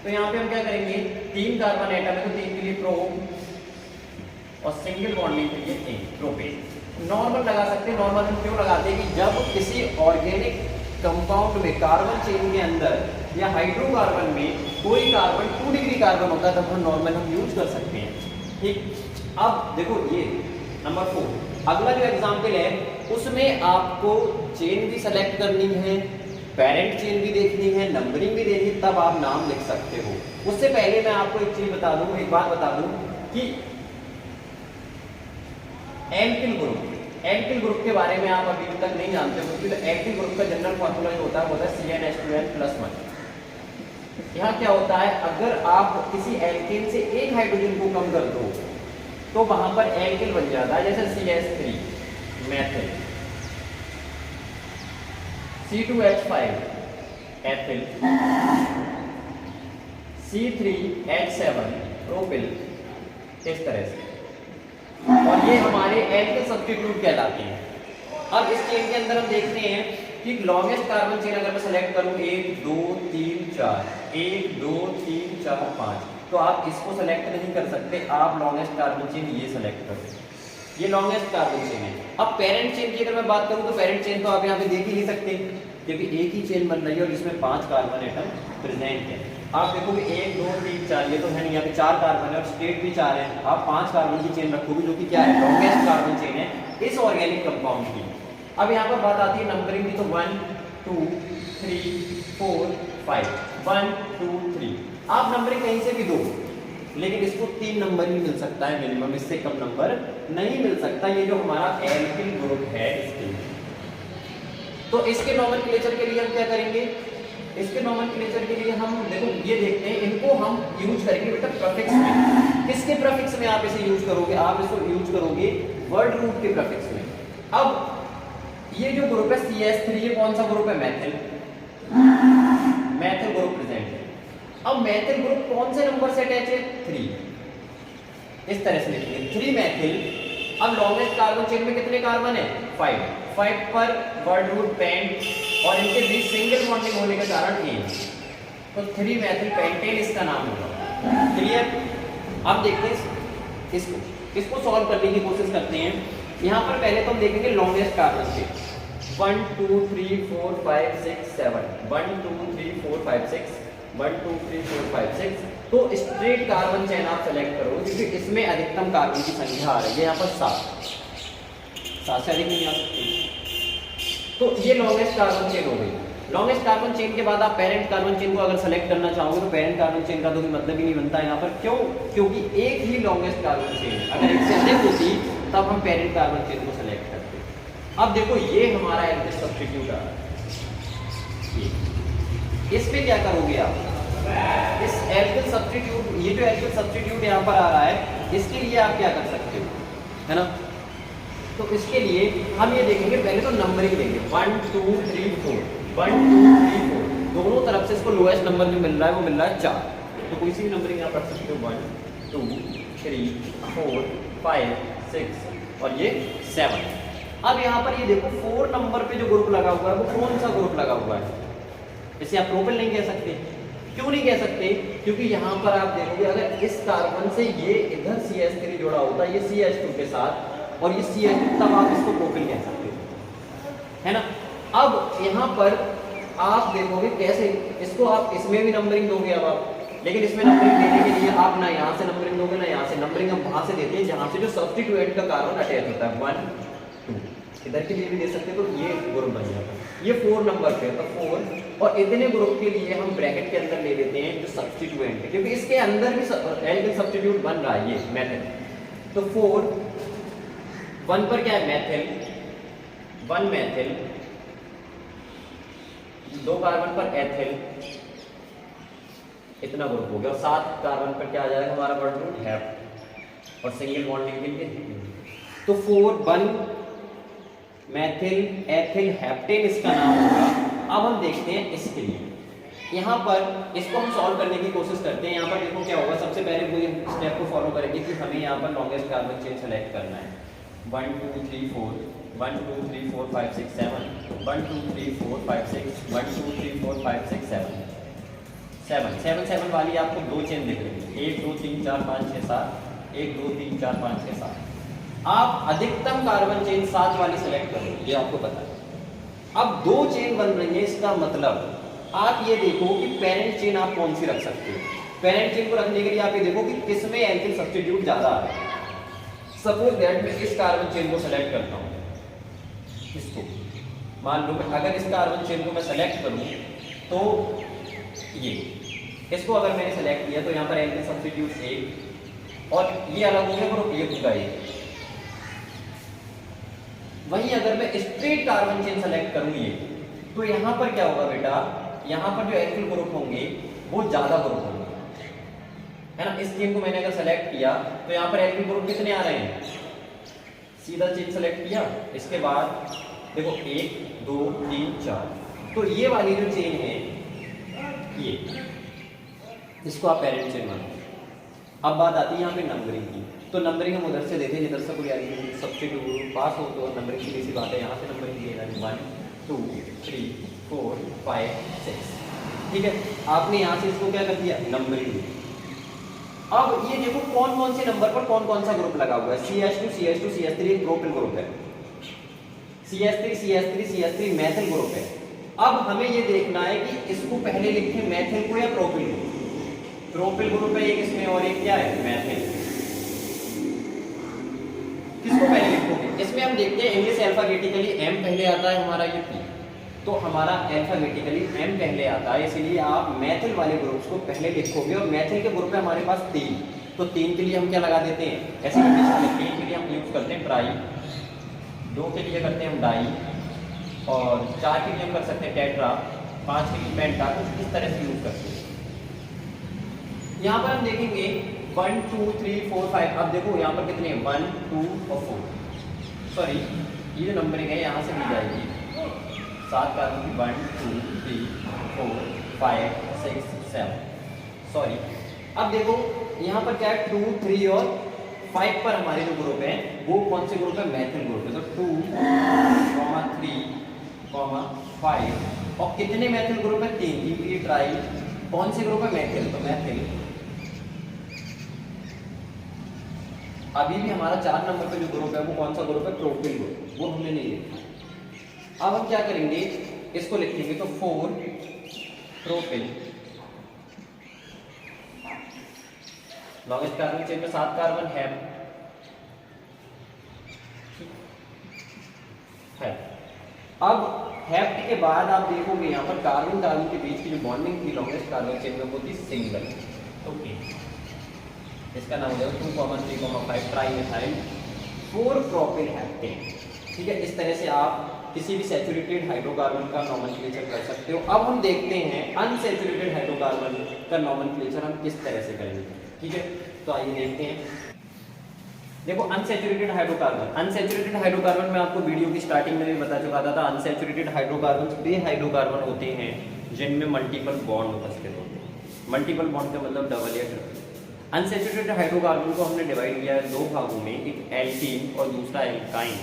तो यहाँ पे हम क्या करेंगे, 3 कार्बन एटम है तो 3 के लिए प्रो, और सिंगल बॉन्डिंग के लिए प्रोपेन। नॉर्मल लगा सकते हैं, नॉर्मल हम क्यों लगाते हैं कि जब किसी ऑर्गेनिक कंपाउंड में कार्बन चेन के अंदर या हाइड्रोकार्बन में कोई कार्बन 2 डिग्री कार्बन होता है तब हम नॉर्मल हम यूज कर सकते हैं। ठीक, अब देखो ये नंबर 4, अगला जो एग्जाम्पल है उसमें आपको चेन भी सेलेक्ट करनी है, पेरेंट चेन भी देखनी है, नंबरिंग भी देखनी है, तब आप नाम लिख सकते हो। उससे पहले मैं आपको एक चीज बता दूं, एक बात बता दूं कि एल्किल ग्रुप के बारे में आप अभी तक नहीं जानते हो, क्योंकि तो एल्किल ग्रुप का जनरल फॉर्मूला जो होता है वो होता है CnH2n+1। यहाँ क्या होता है, अगर आप किसी एल्केन से एक हाइड्रोजन को कम कर दो तो वहां पर एल्किल बन जाता है, जैसे CH3 methyl, C2H5 ethyl, C3H7 propyl, इस तरह से। और ये हमारे एल्किल सब्स्टिट्यूट कहलाते हैं। अब इस चेन के अंदर हम देखते हैं कि लॉन्गेस्ट कार्बन चेन अगर मैं सेलेक्ट करूं 1 2 3 4 1 2 3 4 5, तो आप इसको सेलेक्ट नहीं कर सकते, आप लॉन्गेस्ट कार्बन चेन ये सेलेक्ट करो, ये लॉन्गेस्ट कार्बन चेन है। अब पेरेंट चेन की अगर मैं बात करूं तो पेरेंट चेन तो आप यहाँ पे देख ही नहीं सकते, क्योंकि एक ही चेन बन रही है और इसमें 5 कार्बन एटम प्रेजेंट है। आप देखोगे 1 2 3 4, ये तो है नहीं, यहाँ पे 4 कार्बन है और स्टेट भी 4 है। आप 5 कार्बन की चेन रखोगे जो कि क्या है, लॉन्गेस्ट कार्बन चेन है इस ऑर्गेनिक कंपाउंड की। अब यहाँ पर बात आती है नंबरिंग की, तो 1 2 3 4 5 1 2 3, आप नंबरिंग कहीं से भी दो, लेकिन इसको 3 नंबर ही मिल सकता है मिनिमम, इससे कम नंबर नहीं मिल सकता। ये जो हमारा एल्किल ग्रुप है इसके, तो इसके नोमेनक्लेचर के लिए हम क्या करेंगे, इसके नोमेनक्लेचर के लिए हम देखो ये देखते हैं, इनको हम यूज करेंगे बेटा प्रीफिक्स में। किसके प्रीफिक्स में आप इसे यूज करोगे, आप इसको यूज करोगे वर्ड रूट के प्रीफिक्स में। अब ये जो ग्रुप है CH3, ये कौन सा ग्रुप है, मैथिल, मैथिल ग्रुप प्रेजेंट है। अब मैथिल ग्रुप कौन से नंबर से अटैच है, 3, इस तरह से लिखेंगे 3 मैथिल। अब लॉन्गेस्ट कार्बन चेन में कितने कार्बन है, 5 पर वर्ड रूट पेंट, और इनके बीच सिंगल बॉन्डिंग होने के कारण A, तो 3 मैथिल पेंटेन इसका नाम होगा। क्लियर। अब देखते हैं इसको सॉल्व करने की कोशिश करते हैं। यहाँ पर पहले तो हम देखेंगे लॉन्गेस्ट कार्बन चेन, 1 2 3 4 5 6 7 1 2 3 4 5 6 1 2 3 4 5 6, तो स्ट्रेट कार्बन चेन आप सेलेक्ट करो, क्योंकि इसमें अधिकतम कार्बन की संख्या आ रही है, यहाँ पर 7 से अधिक नहीं आ सकती। तो ये लॉन्गेस्ट कार्बन चेन हो गई। लॉन्गेस्ट कार्बन चेन के बाद आप पेरेंट कार्बन चेन को अगर सेलेक्ट करना चाहोगे तो पेरेंट कार्बन चेन का तो कोई मतलब ही नहीं बनता यहाँ पर। क्यों, क्योंकि एक ही लॉन्गेस्ट कार्बन चेन है, अगर एक से अधिक होती तब हम पेरेंट कार्बन चेन को सेलेक्ट करते। अब देखो ये हमारा एल्किल सब्स्टिट्यूट आ रहा है, इस पे क्या करोगे आप, इस एल्किल सब्स्टिट्यूट, ये जो एल्किल सब्स्टिट्यूट यहाँ पर आ रहा है, इसके लिए आप क्या कर सकते हो, है ना। तो इसके लिए हम ये देखेंगे, पहले तो नंबरिंग देंगे 1 2 3 4 1 2 3 4, दोनों तरफ से इसको लोएस्ट नंबर जो मिल रहा है वो मिल रहा है 4, तो कोई सी भी नंबरिंग आप रख सकते हो 1 2 3 4 5 6 और ये 7। अब यहाँ पर ये देखो 4 नंबर पे जो ग्रुप लगा हुआ है वो कौन सा ग्रुप लगा हुआ है, इसे आप प्रोपिल नहीं कह सकते। क्यों नहीं कह सकते, क्योंकि यहाँ पर आप देखोगे अगर इस कार्बन से ये इधर CH3 जोड़ा होता है, ये CH2 के साथ, और ये CH2, तब आप इसको प्रोपिल कह सकते हो, है ना। अब यहाँ पर आप देखोगे कैसे, इसको आप इसमें भी नंबरिंग दोगे अब आप, लेकिन इसमें नंबरिंग देने के लिए आप ना यहाँ से नंबरिंग दोगे ना यहाँ से नंबरिंग, हम वहां से देते हैं जहाँ से जो सब्स्टिट्यूएंट का कार्बन अटैच होता है, 1 2, इधर के लिए भी दे सकते हैं, तो ये ग्रुप बन जाता है। ये 4 नंबर पे तो 4, और इतने ग्रुप के लिए हम ब्रैकेट के अंदर ले लेते हैं जो सब्स्टिट्यूएंट है, क्योंकि इसके अंदर भी एल्किल सब्स्टिट्यूट बन रहा है, ये मेथिल। तो 4 1 पर क्या है, मेथिल, 1 मेथिल, 2 कार्बन पर एथिल, इतना ग्रुप हो गया, और 7 कार्बन पर क्या आ जाएगा हमारा वर्ड रूट, हैप, और सिंगल बॉन्डिंग के लिए तो 4 1 मेथिल एथिल हेप्टेन इसका नाम होगा। अब हम देखते हैं इसके लिए, यहाँ पर इसको हम सॉल्व करने की कोशिश करते हैं। यहाँ पर देखो क्या होगा, सबसे पहले वही स्टेप को फॉलो करेंगे कि हमें यहाँ पर लॉन्गेस्ट कार्बन चेन सेलेक्ट करना है। 1 2 3 4 1 2 3 4 5 6 7 1 2 3 4 5 6 1 2 3 4 5 6 7 7 वाली आपको 2 चेन दिख रही है, 1 2 3 4 5 6 7 1 2 3 4 5 6 7। आप अधिकतम कार्बन चेन 7 वाली सेलेक्ट करो, ये आपको पता है। अब 2 चेन बन रही है, इसका मतलब आप ये देखो कि पेरेंट चेन आप कौन सी रख सकते हो। पेरेंट चेन को रखने के लिए आप ये देखो कि किसमें एल्किल सब्स्टिट्यूट ज्यादा आ रहा है। सपोज दैट मैं इस कार्बन चेन को सेलेक्ट करता हूँ, इसको मान लो अगर इस कार्बन चेन को मैं सेलेक्ट करूँ तो ये इसको अगर मैंने सेलेक्ट किया तो यहाँ पर एल्किल सब्स्टिट्यूट 1, और ये अलग हो गया ग्रुप, ये पूरा 1, वहीं अगर मैं स्ट्रेट कार्बन चेन सेलेक्ट करूं ये, तो यहाँ पर क्या होगा बेटा, यहाँ पर जो एल्किल ग्रुप होंगे वो ज्यादा ग्रुप होंगे, है ना। इस चेन को मैंने अगर सेलेक्ट किया तो यहाँ पर एल्किल ग्रुप कितने आ रहे हैं, सीधा चेन सेलेक्ट किया, इसके बाद देखो 1 2 3 4, तो ये वाली जो चेन है ये, इसको आप पेरेंट चेन मानो। अब बात आती है यहाँ पे नंबरिंग की, तो नंबरिंग हम उधर से देते हैं जिधर से कोई आदमी सब्सिट्यूट पास हो, तो नंबरिंग की सी बात है, यहाँ से नंबरिंग दिए जाए 1 2 3 4 5 6, ठीक है। आपने यहाँ से इसको क्या कर दिया, नंबरिंग। अब ये देखो कौन कौन से नंबर पर कौन कौन सा ग्रुप लगा हुआ है, CH2 CH2 CH3 एक प्रोपिल ग्रुप है, CH3 CH3 CH3 Maithil group है। अब हमें ये देखना है कि इसको पहले लिखें मैथिल को या प्रोपिल को। प्रोपिल ग्रुप है एक इसमें और एक क्या है, मैथिल। किसको पहले लिखोगे, इसमें हम देखते हैं इंग्लिश अल्फाबेटिकली M पहले आता है हमारा, ये P, तो हमारा अल्फाबेटिकली M पहले आता है, इसलिए आप मैथिल वाले ग्रुप्स को पहले लिखोगे। और मैथिल के ग्रुप है हमारे पास 3, तो 3 के लिए हम क्या लगा देते हैं, ऐसे करके 3 के लिए हम यूज करते हैं ट्राई, 2 के लिए करते हैं हम डाई, और 4 के लिए हम कर सकते हैं टेट्रा, 5 के लिए पेंटा, कुछ इस तरह से यूज करते हैं। यहाँ पर हम देखेंगे 1 2 3 4 5, अब देखो यहाँ पर कितने 1 2 और 4, सॉरी ये जो नंबरिंग है यहाँ से दी जाएगी 7 कार्बन की 1 2 3 4 5 6 7, सॉरी। अब देखो यहाँ पर क्या है 2 3 और 5 पर हमारे जो ग्रुप है वो कौन से ग्रुप है, मैथिल ग्रुप है, तो 2 3 5, और कितने मैथिल ग्रुप है, 3 के लिए ट्राई, कौन से ग्रुप है, मैथिल, तो मैथिल। अभी भी हमारा 4 नंबर पे जो ग्रुप है वो कौन सा ग्रुप है, प्रोपिल ग्रुप, वो हमने नहीं लिखा। अब हम क्या करेंगे, इसको लिखेंगे, तो 4 प्रोपिल, लॉन्गेस्ट कार्बन चेन में 7 कार्बन है। अब हेप्ट के बाद आप देखोगे यहाँ पर कार्बन कार्बन के बीच की जो बॉन्डिंग थी लॉन्गेस्ट कार्बन चेन में वो थी सिंगल, ओके, इसका नाम हो जाएगा 2,3,5 ट्राई मिथाइल 4 प्रोपिल हेप्टेन, ठीक है। इस तरह से आप किसी भी सैचुरेटेड हाइड्रोकार्बन का नॉमेनक्लेचर कर सकते हो। अब हम देखते हैं अनसैचुरेटेड हाइड्रोकार्बन का नॉमेनक्लेचर हम किस तरह से करेंगे, ठीक है। तो आइए देखते हैं। देखो अनसैचुरेटेड हाइड्रोकार्बन में आपको वीडियो की स्टार्टिंग में भी बता चुका था, अनसैचुरेटेड हाइड्रोकार्बन वे हाइड्रोकार्बन होते हैं जिनमें मल्टीपल बॉन्ड उपस्थित होते हैं। मल्टीपल बॉन्ड का मतलब डबल या ट्रिपल। अनसैचुरेटेड हाइड्रोकार्बन को हमने डिवाइड किया है 2 भागों में, एक एल्कीन और दूसरा एल्काइन।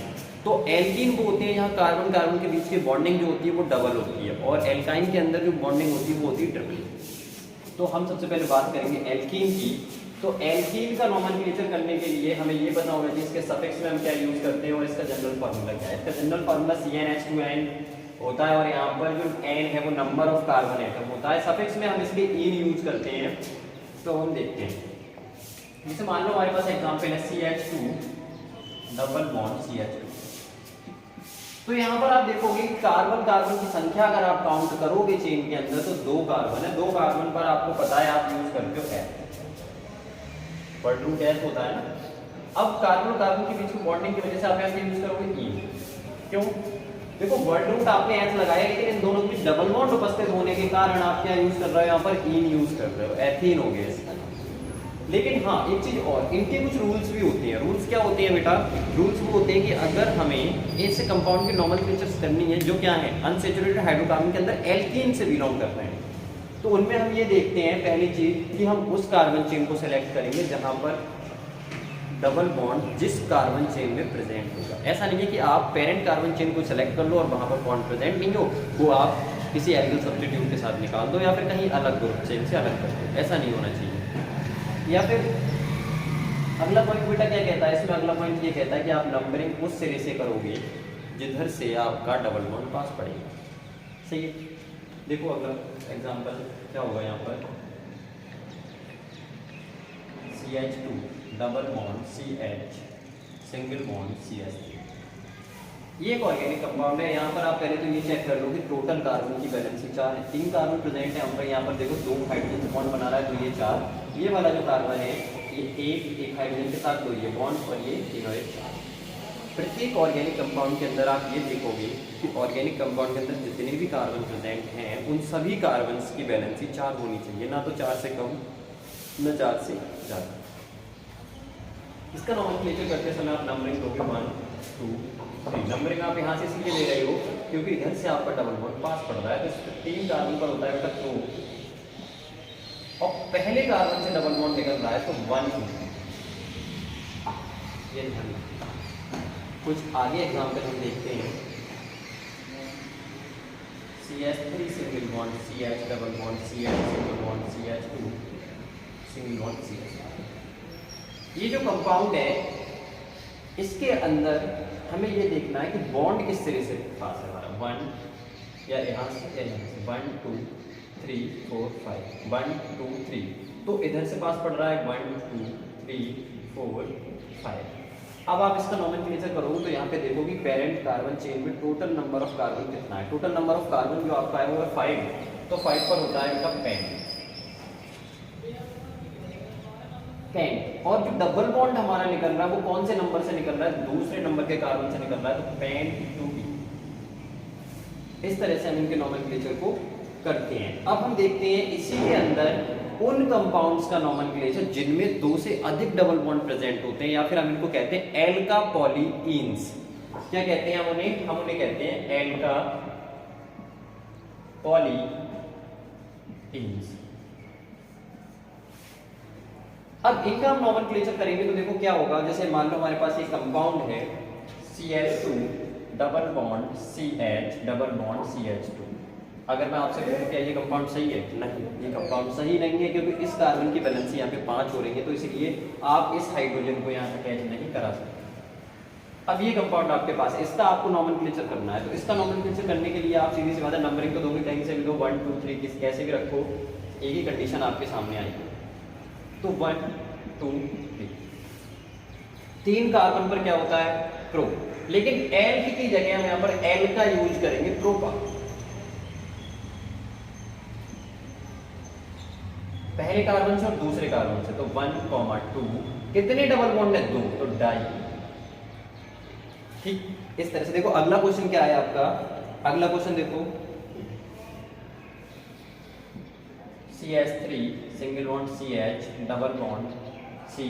तो एल्कीन वो होते हैं यहाँ कार्बन कार्बन के बीच की बॉन्डिंग जो होती है वो डबल होती है, और एल्काइन के अंदर जो बॉन्डिंग होती है वो होती है ट्रिपल। तो हम सबसे पहले बात करेंगे एल्कीन की। तो एल्कीन का नॉमेनक्लेचर करने के लिए हमें ये पता होना चाहिए इसके सफिक्स में हम क्या यूज करते हैं और इसका जनरल फार्मूला क्या है। इसका जनरल फार्मूला CnH2n होता है, और यहाँ पर जो n है वो नंबर ऑफ कार्बन एटम होता है। सफिक्स में हम इसलिए इन यूज करते हैं। तो हम देखते हैं, जैसे मान लो हमारे पास एग्जाम्पल है CH2 डबल बॉन्ड CH2। तो यहाँ पर आप देखोगे कार्बन कार्बन की संख्या अगर आप काउंट करोगे चेन के अंदर तो 2 कार्बन है। 2 कार्बन पर आपको पता है आप यूज करते हो F, वर्ड रूट F होता है ना। अब कार्बन कार्बन के बीच की बॉन्डिंग की वजह से आप यहाँ यूज करोगे E। क्यों? देखो वर्ड रूट आपने H लगाया, लेकिन इन दोनों के बीच डबल बॉन्ड उपस्थित होने के कारण आप क्या यूज कर रहे हो, यहाँ पर इन यूज कर रहे हो, एथीन हो गया इसका। लेकिन हाँ एक चीज और, इनके कुछ रूल्स भी होते हैं। रूल्स क्या होते हैं बेटा? रूल्स वो होते हैं कि अगर हमें ऐसे कंपाउंड के नॉमेनक्लेचर्स करनी है जो क्या है अनसैचुरेटेड हाइड्रोकार्बन के अंदर एल्कीन से बिलोंग कर रहे हैं, तो उनमें हम ये देखते हैं पहली चीज कि हम उस कार्बन चेन को सेलेक्ट करेंगे जहां पर डबल बॉन्ड जिस कार्बन चेन में प्रेजेंट होगा। ऐसा नहीं है कि आप पेरेंट कार्बन चेन को सेलेक्ट कर लो और वहां पर बॉन्ड प्रेजेंट नहीं हो, वो आप किसी एल्किल सब्स्टिट्यूट के साथ निकाल दो या फिर कहीं अलग ग्रुप चेन से अलग कर दो, ऐसा नहीं होना चाहिए। या फिर अगला पॉइंट बेटा क्या कहता है इसमें? अगला पॉइंट ये कहता है कि आप नंबरिंग उस सिरे से करोगे जिधर से आपका डबल बॉन्ड पास पड़ेगा। सही है। देखो अगला एग्जांपल क्या होगा यहाँ पर, CH2 double bond CH single bond CH3। ये एक ऑर्गेनिक कंपाउंड है। यहाँ पर आप पहले तो ये चेक कर लो कि टोटल कार्बन की वैलेंसी 4 है। 3 कार्बन प्रेजेंट है, हम पर यहाँ पर देखो 2 हाइड्रोजन बॉन्ड बना रहा है तो ये 4। ये वाला जो कार्बन है ये एक हाइड्रोजन के साथ 2 ये बॉन्ड और ये 3 और 1 4। प्रत्येक ऑर्गेनिक कंपाउंड के अंदर आप ये देखोगे कि ऑर्गेनिक कंपाउंड के अंदर जितने भी कार्बन प्रेजेंट हैं उन सभी कार्बन्स की वैलेंसी 4 होनी चाहिए, ना तो 4 से कम न 4 से ज़्यादा। इसका नॉमेनक्लेचर करते समय आप नंबरिंग दोगे 1 2 3। नंबरिंग आप यहाँ से इसलिए ले रहे हो क्योंकि इधर से आपका डबल बॉन्ड पास पड़ रहा है, तो 3 कार्बन पर होता है बेटा 2 और पहले कार्बन से डबल बॉन्ड निकल रहा है तो 1 ये ध्यान रखिए। कुछ आगे एग्जाम्पल हम देखते हैं। CH3 single bond CH double bond CH single bond CH2 single bond CH। ये जो कंपाउंड है इसके अंदर हमें ये देखना है कि बॉन्ड किस तरह से पास है हमारा, 1 या यहाँ से या यहाँ से 1 2 3 4 5 1 2 3, तो इधर से पास पड़ रहा है 1 2 3 4 5। अब आप इसका नॉमेनक्लेचर करोगे तो यहाँ पे देखोगे पेरेंट कार्बन चेन में टोटल नंबर ऑफ कार्बन कितना है। टोटल नंबर ऑफ कार्बन जो आपका है वो है 5, तो 5 पर होता है इनका पेंट। और जो डबल बॉन्ड हमारा निकल रहा है वो कौन से नंबर से निकल रहा है, दूसरे नंबर के कार्बन से निकल रहा है, तो पेंट 2p। इस तरह से हम इनके नॉमेनक्लेचर को करते हैं। अब हम देखते हैं इसी के अंदर उन कंपाउंड्स का नॉमेनक्लेचर जिनमें 2 से अधिक डबल बॉन्ड प्रेजेंट होते हैं, या फिर हम इनको कहते हैं एल्का पॉलीइन्स। क्या कहते हैं हम उन्हें कहते हैं एल्का पॉलीइन्स। अब इनका हम नॉमेनक्लेचर करेंगे तो देखो क्या होगा। जैसे मान लो हमारे पास एक कंपाउंड है CH2 double bond CH double bond CH2। अगर मैं आपसे पूछूं क्या ये कंपाउंड सही है, नहीं, ये कंपाउंड सही नहीं है क्योंकि इस कार्बन की वैलेंसी यहाँ पे 5 हो रही है, तो इसलिए आप इस हाइड्रोजन को यहाँ अटैच नहीं करा सकते। अब ये कंपाउंड आपके पास है, इसका आपको नॉमेनक्लेचर करना है। तो इसका नॉमेनक्लेचर करने के लिए आप सीधी सी बात है नंबरिंग तो दोगे, कहीं से भी दो 1 2 3 किस कैसे भी रखो, एक ही कंडीशन आपके सामने आएगी। तो 1 2 3 3 कार्बन पर क्या होता है प्रो, लेकिन एल की जगह हम यहाँ पर एल का यूज करेंगे प्रोपा। पहले कार्बन से और दूसरे कार्बन से, तो 1 2 कितने डबल बॉन्ड है 2, तो डाई। ठीक इस तरह से देखो। अगला क्वेश्चन क्या है आपका, अगला क्वेश्चन देखो CH3 single bond CH double bond C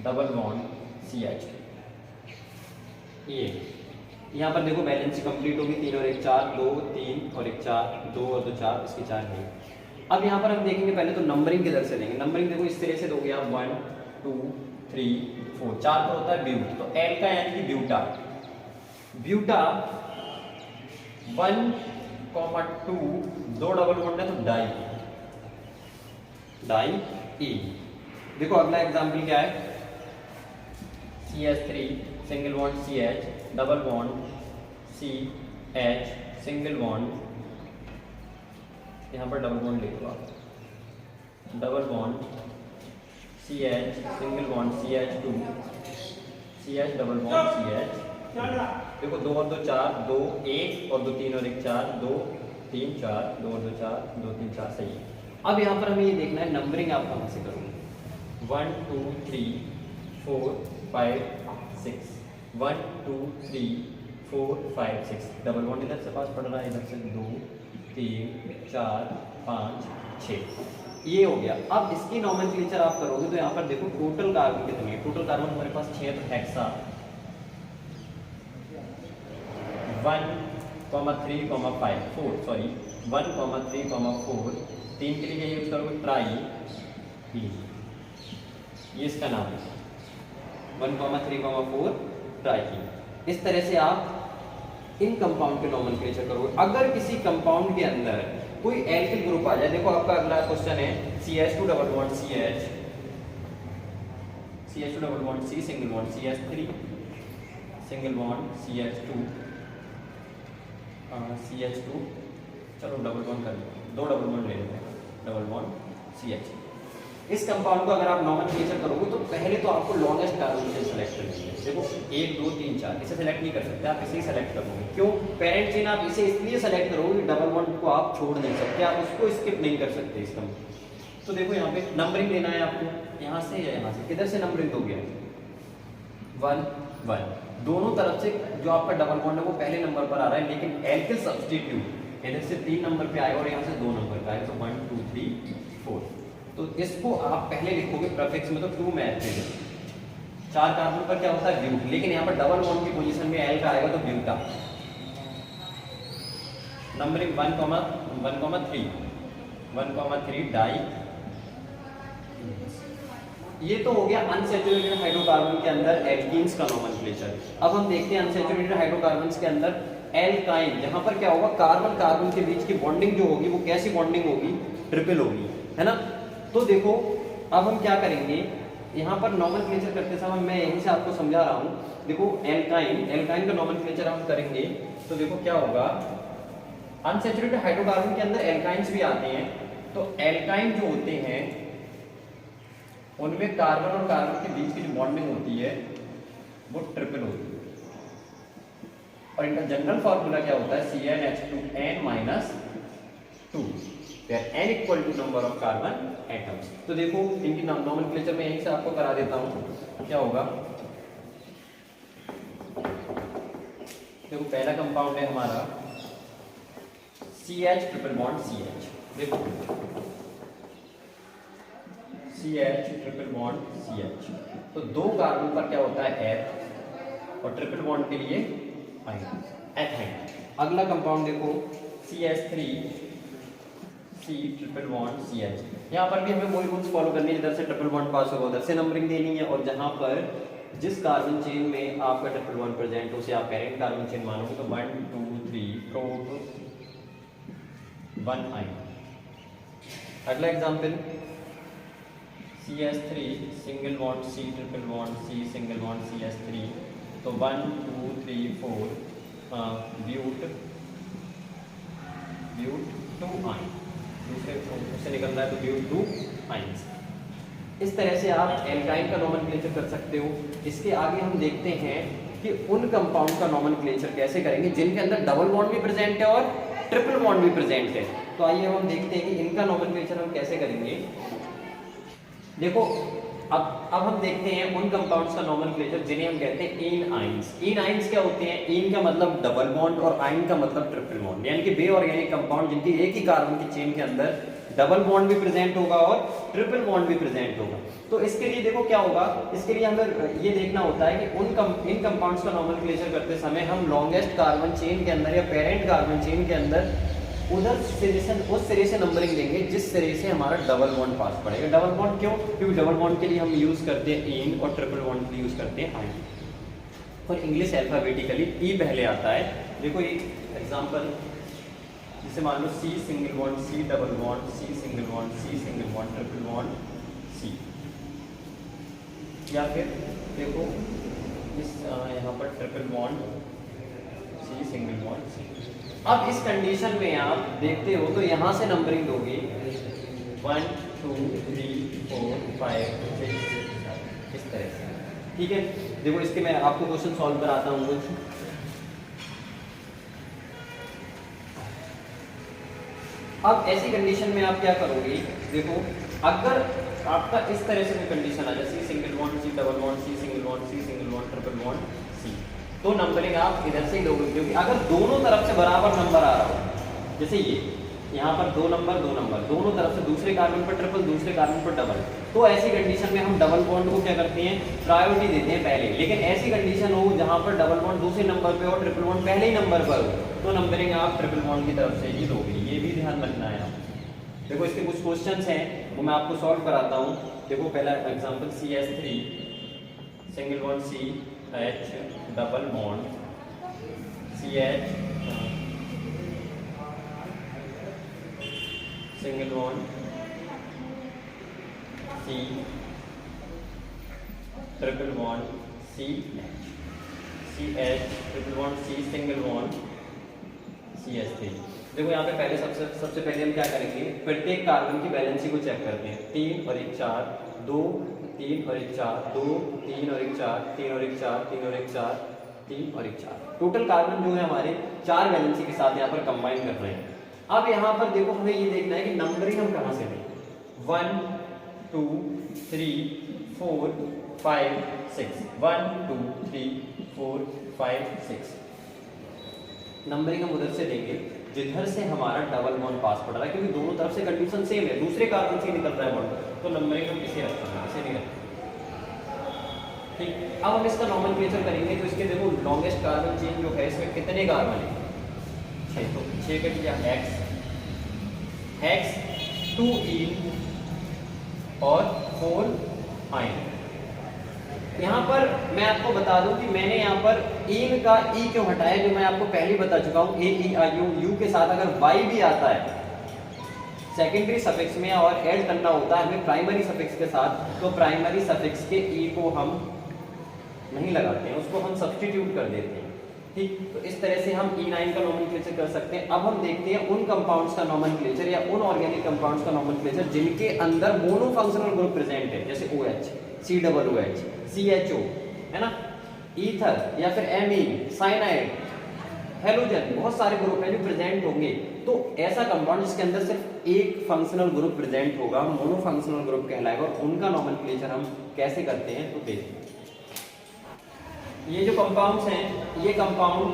double bond CH। ये यहाँ पर देखो वैलेंसी कंप्लीट होगी, 3 और 1 4 2 3 और 1 4 2 और 2 4 इसके 4 नहीं। अब यहाँ पर हम देखेंगे पहले तो नंबरिंग किधर से देंगे। नंबरिंग देखो इस तरह से दोगे आप 1 2 3 4 4 पर होता है ब्यूट, तो एल का यानी कि ब्यूटा। ब्यूटा 1 2 2 डबल बॉन्ड है तो डाई डाई ई। देखो अगला एग्जांपल क्या है, CH3 single bond CH double bond CH single bond, यहाँ पर डबल बॉन्ड लिख लो आप, double bond CH single bond CH2 CH double bond CH। देखो 2 और 2 4 2 1 और 2 3 और 1 4 2 3 4 2 और 2 4 2 3 4 सही है। अब यहाँ पर हमें ये देखना है नंबरिंग आप कहाँ से करोगे, 1 2 3 4 5 6 1 2 3 4 5 6 डबल बॉन्ड इधर से पास पड़ रहा है, इधर से 2 3 4 5 6 ये हो गया। अब इसकी नॉमेनक्लेचर आप करोगे तो यहाँ पर देखो टोटल कार्बन कितने हैं। टोटल कार्बन हमारे पास 6 है, तो हेक्सा 1 3 5 4 सॉरी 1 3 4 3 के लिए यूज करोगे ट्राई, ये इसका नाम है 1 3 4 ट्राई। इस तरह से आप इन कंपाउंड के नॉमेनक्लेचर करोगे। अगर किसी कंपाउंड के अंदर कोई एल्किल ग्रुप आ जाए, देखो आपका अगला क्वेश्चन है CH2 double bond CH CH2 double bond C single bond CH3 single bond CH2 CH2 चलो डबल बॉन्ड कर लो, 2 डबल बॉन्ड ले लेते हैं, डबल बॉन्ड CH। इस कंपाउंड को अगर आप नॉमेनक्लेचर करोगे तो पहले तो आपको लॉन्गेस्ट कार्बन से सेलेक्ट करनी है। देखो 1 2 3 4 इसे सेलेक्ट नहीं कर सकते आप, इसे ही सेलेक्ट करोगे। क्यों, पेरेंट चेन आप इसे इसलिए सेलेक्ट करोगे कि डबल बॉन्ड को आप छोड़ नहीं सकते, आप उसको स्किप नहीं कर सकते इसका। तो देखो यहाँ पे नंबरिंग लेना है आपको, यहाँ से या यहाँ से, किधर से नंबरिंग दोगे 1 1 दोनों तरफ से जो आपका डबल बॉन्ड है वो पहले नंबर पर आ रहा है, लेकिन एल्किल सब्स्टिट्यूट इधर से 3 नंबर पे आएगा और यहाँ से 2 नंबर पे आएगा, तो 1 2 3 4। तो इसको आप पहले लिखोगे प्रीफिक्स में, तो 2 में ऐड करेंगे। 4 कार्बन पर क्या होता है ब्यूट, लेकिन यहाँ पर डबल बॉन्ड की पोजीशन में एल का आएगा तो ब्यूटा। Numbering 1,3 die. ये तो हो गया अनसैचुरेटेड हाइड्रोकार्बन के अंदर एल्कीन्स का नोमेनक्लेचर। अब हम देखते हैं अनसैचुरेटेड हाइड्रोकार्बन्स के अंदर एल्काइन, जहां पर क्या होगा कार्बन कार्बन के बीच की बॉन्डिंग जो होगी वो कैसी बॉन्डिंग होगी, ट्रिपल होगी, है ना। तो देखो अब हम क्या करेंगे, यहाँ पर नोमेनक्लेचर करते समय मैं यहीं से आपको समझा रहा हूँ। देखो एल्काइन का नोमेनक्लेचर हम करेंगे तो देखो क्या होगा, अनसैचुरेटेड हाइड्रोकार्बन के अंदर एल्काइंस भी आते हैं, तो एल्काइन जो होते हैं उनमें कार्बन और कार्बन के बीच की जो बॉन्डिंग होती है वो ट्रिपल होती है, और इनका जनरल फॉर्मूला क्या होता है, CnH2n-2, where n equal to number of carbon atoms. तो देखो इनकी नोमेनक्लेचर में यहीं से आपको करा देता हूं, क्या होगा। देखो पहला कंपाउंड है हमारा CH ट्रिपल बॉन्ड CH, देखो CH ट्रिपल बॉन्ड CH, तो 2 कार्बन पर क्या होता है F, और ट्रिपल बॉन्ड के लिए एथाइन। अगला कंपाउंड देखो CH3 C triple bond CH, यहाँ पर भी हमें वही रूल्स फॉलो करनी है, इधर से ट्रिपल बॉन्ड पास होगा उधर से नंबरिंग देनी है, और जहाँ पर जिस कार्बन चेन में आपका ट्रिपल बॉन्ड प्रेजेंट हो उसे आप पेरेंट कार्बन चेन मानोगे, तो 1 2 3 प्रोप 1 आइन। अगला example CH3 single bond C triple bond C single bond CH3, तो 1 2 3 4 ब्यूट 2 आइन, दूसरे उससे निकल रहा है तो ब्यूट 2 आइंस। इस तरह से आप एल्काइन का नोमेनक्लेचर कर सकते हो। इसके आगे हम देखते हैं कि उन कंपाउंड का नोमेनक्लेचर कैसे करेंगे जिनके अंदर डबल बॉन्ड भी प्रेजेंट है और ट्रिपल बॉन्ड भी प्रेजेंट है। तो आइए हम देखते हैं कि इनका नोमेनक्लेचर हम कैसे करेंगे। देखो अब हम देखते हैं उन कंपाउंड्स का नोमेनक्लेचर जिन्हें हम कहते हैं इन आइंस। इन आइंस क्या होते हैं, इन का मतलब डबल बॉन्ड और आइन का मतलब ट्रिपल बॉन्ड, यानी कि बे ऑर्गेनिक कंपाउंड जिनकी एक ही कार्बन की चेन के अंदर डबल बॉन्ड भी प्रेजेंट होगा और ट्रिपल बॉन्ड भी प्रेजेंट होगा। तो इसके लिए देखो क्या होगा, इसके लिए हमें ये देखना होता है कि इन कंपाउंड्स का नोमेनक्लेचर करते समय हम लॉन्गेस्ट कार्बन चेन के अंदर या पेरेंट कार्बन चेन के अंदर उधर सिरे से उस सिरे से नंबरिंग देंगे जिस सिरे से हमारा डबल बॉन्ड पास पड़ेगा। डबल बॉन्ड क्यों, क्योंकि डबल बॉन्ड के लिए हम यूज करते हैं इन और ट्रिपल बॉन्ड के लिए यूज करते हैं आइन। और इंग्लिश अल्फाबेटिकली ई पहले आता है। देखो एक एग्जांपल, जैसे मान लो C single bond C double bond C single bond C single bond triple bond C, या फिर देखो इस यहाँ पर triple bond C single bond C। अब इस कंडीशन में आप देखते हो तो यहाँ से नंबरिंग दोगे 1 2 3 4 5 6 इस तरह से, ठीक है। देखो इसके मैं आपको क्वेश्चन सॉल्व कराता हूँ कुछ। अब ऐसी कंडीशन में आप क्या करोगे, देखो अगर आपका इस तरह से कोई कंडीशन आ जाए C single bond C double bond C single bond C single bond triple bond C, तो नंबरिंग आप इधर से ही लोगे, क्योंकि अगर दोनों तरफ से बराबर नंबर आ रहा हो, जैसे ये यहाँ पर 2 नंबर दोनों तरफ से दूसरे कार्बन पर ट्रिपल दूसरे कार्बन पर डबल, तो ऐसी कंडीशन में हम डबल बॉन्ड को क्या करते हैं, प्रायोरिटी देते हैं पहले। लेकिन ऐसी कंडीशन हो जहाँ पर डबल बॉन्ड दूसरे नंबर पे हो ट्रिपल बॉन्ड पहले ही नंबर पर हो, तो नंबरिंग आप ट्रिपल बॉन्ड की तरफ से ही दोगे, ये भी ध्यान रखना है आप। देखो इसके कुछ क्वेश्चंस हैं वो मैं आपको सॉल्व कराता हूँ। देखो पहला example CH3 single bond CH double bond CH single bond C triple bond CH triple bond C single bond CH3। देखो यहाँ पे पहले सबसे पहले हम क्या करेंगे, प्रत्येक कार्बन की वैलेंसी को चेक करते हैं। 3 और 1 4 2 3 और 1 4 2 3 और 1 4 3 और 1 4 3 और 1 4 3 और 1 4, टोटल कार्बन जो है हमारे 4 वैलेंसी के साथ यहाँ पर कंबाइन कर रहे हैं। अब यहाँ पर देखो हमें ये देखना है कि नंबरिंग हम कहाँ से लें, 1 2 3 4 5 6 1 2 3 4 5 6 नंबरिंग हम उधर से देंगे जिधर से हमारा डबल बॉन्ड पास पड़ रहा है, क्योंकि दोनों तरफ से कंडीशन सेम है, दूसरे कार्बन से निकल रहा है बॉन्ड, तो नंबरिंग हम इसे रखेंगे, इसे नहीं रखेंगे। ठीक, अब हम इसका नॉमेनक्लेचर करेंगे तो इसके देखो लॉन्गेस्ट कार्बन चेन जो है इसमें कितने कार्बन है 6, तो 6 कट गया हेक्स 2 ईन और 4 आयन। यहाँ पर मैं आपको बता दूं कि मैंने यहाँ पर ईन का ई क्यों हटाया, जो मैं आपको पहले ही बता चुका हूँ, ए ई आई यू के साथ अगर वाई भी आता है सेकेंडरी सफिक्स में और ऐड करना होता है हमें प्राइमरी सफिक्स के साथ, तो प्राइमरी सफिक्स के ई को हम नहीं लगाते हैं, उसको हम सब्स्टिट्यूट कर देते हैं। ठीक, तो इस तरह से हम E9 का नॉमेनक्लेचर कर सकते हैं। अब हम देखते हैं उन कंपाउंड्स का नॉमेनक्लेचर या उन ऑर्गेनिक कंपाउंड्स का नॉमेनक्लेचर जिनके अंदर मोनो फंक्शनल ग्रुप प्रेजेंट है, जैसे OH, COOH, CHO, है ना, ईथर या फिर एमीन, साइनाइड, हेलोजन, बहुत सारे ग्रुप हैं जो प्रेजेंट होंगे। तो ऐसा कंपाउंड जिसके अंदर सिर्फ एक फंक्शनल ग्रुप प्रेजेंट होगा मोनो फंक्शनल ग्रुप कहलाएगा, और उनका नॉमेनक्लेचर हम कैसे करते हैं तो देखते हैं। ये जो कंपाउंड्स हैं ये कंपाउंड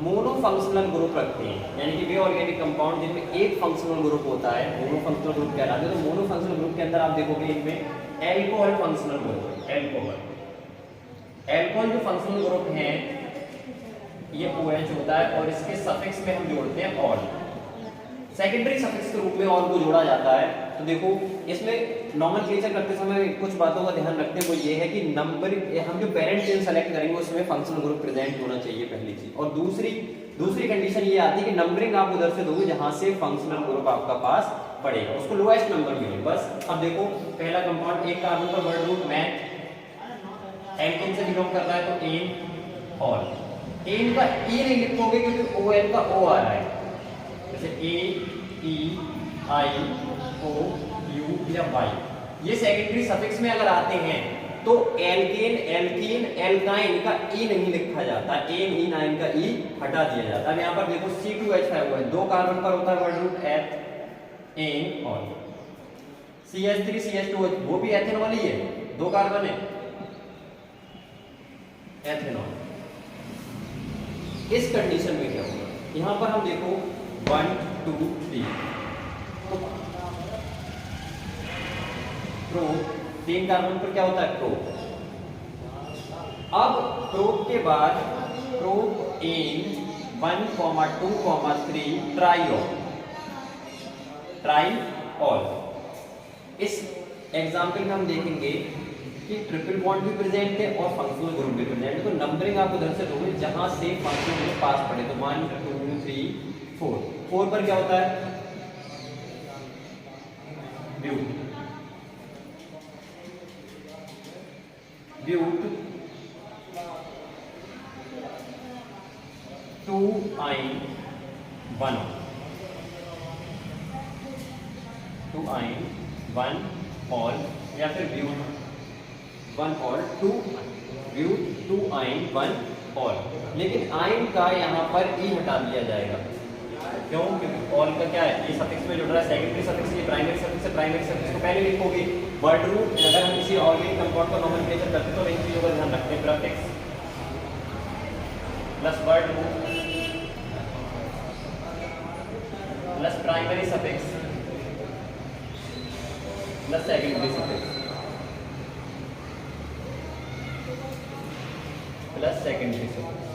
मोनो फंक्शनल ग्रुप रखते हैं, यानी कि वे ऑर्गेनिक कंपाउंड जिनमें एक फंक्शनल ग्रुप होता है मोनो फंक्शनल ग्रुप कहलाते हैं। तो मोनो फंक्शनल ग्रुप के अंदर आप देखोगे इनमें एल्कोहल फंक्शनल ग्रुप है, एल्कोहल जो फंक्शनल ग्रुप है ये OH होता है और इसके सफिक्स में हम जोड़ते हैं ऑल, सेकेंडरी सफिक्स के रूप में ऑल को जोड़ा जाता है। तो देखो इसमें नॉमेनक्लेचर करते समय कुछ बातों का ध्यान रखते हैं, वो ये है कि नंबर हम जो पेरेंट चेन सेलेक्ट करेंगे उसमें फंक्शनल ग्रुप प्रेजेंट होना चाहिए पहली चीज, और दूसरी कंडीशन ये आती है कि नंबरिंग आप उधर से दोगे जहां से फंक्शनल ग्रुप आपका पास पड़ेगा, उसको लोएस्ट नंबर मिले बस। अब देखो पहला कंपाउंड एक कार्बन पर वर्ड रूट मैथ एल्केन से बिलोंग करता है तो एन, और एन का ई नहीं लिखोगे क्योंकि ON का O आ रहा है, जैसे AEIOU या Y, ये सेकेंडरी सफिक्स में अगर आते हैं तो एल्केन, एल्कीन, एल्काइन का ई नहीं लिखा जाता, एन ई नाइन का ई हटा दिया जाता है। अब यहाँ पर देखो C2H5 है, 2 कार्बन पर होता है वर्ड रूट एथ एन, और CH3 CH2 वो भी एथेनॉल ही है, 2 कार्बन है एथेनॉल। इस कंडीशन में क्या होगा, यहां पर हम देखो 1 2 3 प्रो 3 कार्बन पर क्या होता है प्रो। अब प्रोप के बाद प्रोप एन 1 2 3 ट्राईऑल। इस एग्जाम्पल में हम देखेंगे कि ट्रिपल बॉन्ड भी प्रेजेंट है और फंक्शनल ग्रुप भी प्रेजेंट है, तो नंबरिंग आप उधर से दोगे जहां से फंक्शनल ग्रुप पास पड़े, तो 1 2 3 4 पर क्या होता है ब्यूट 2 आइन 1 ऑल, या फिर ब्यूट 1 ऑल 2 ब्यूट 2 आइन 1 ऑल। लेकिन आइन का यहाँ पर ई हटा दिया जाएगा, क्यों, क्योंकि ऑल का क्या है ये सफिक्स में जुड़ रहा है, सेकेंडरी सफिक्स ये प्राइमरी सफिक्स है, प्राइमरी सफिक्स को पहले लिखोगे वर्ड रूट। अगर हम किसी ऑर्गेनिक कंपाउंड का नॉमेनक्लेचर करते हैं तो इन चीजों का ध्यान रखते हैं, prefix plus word root plus primary suffix plus secondary suffix plus secondary suffix.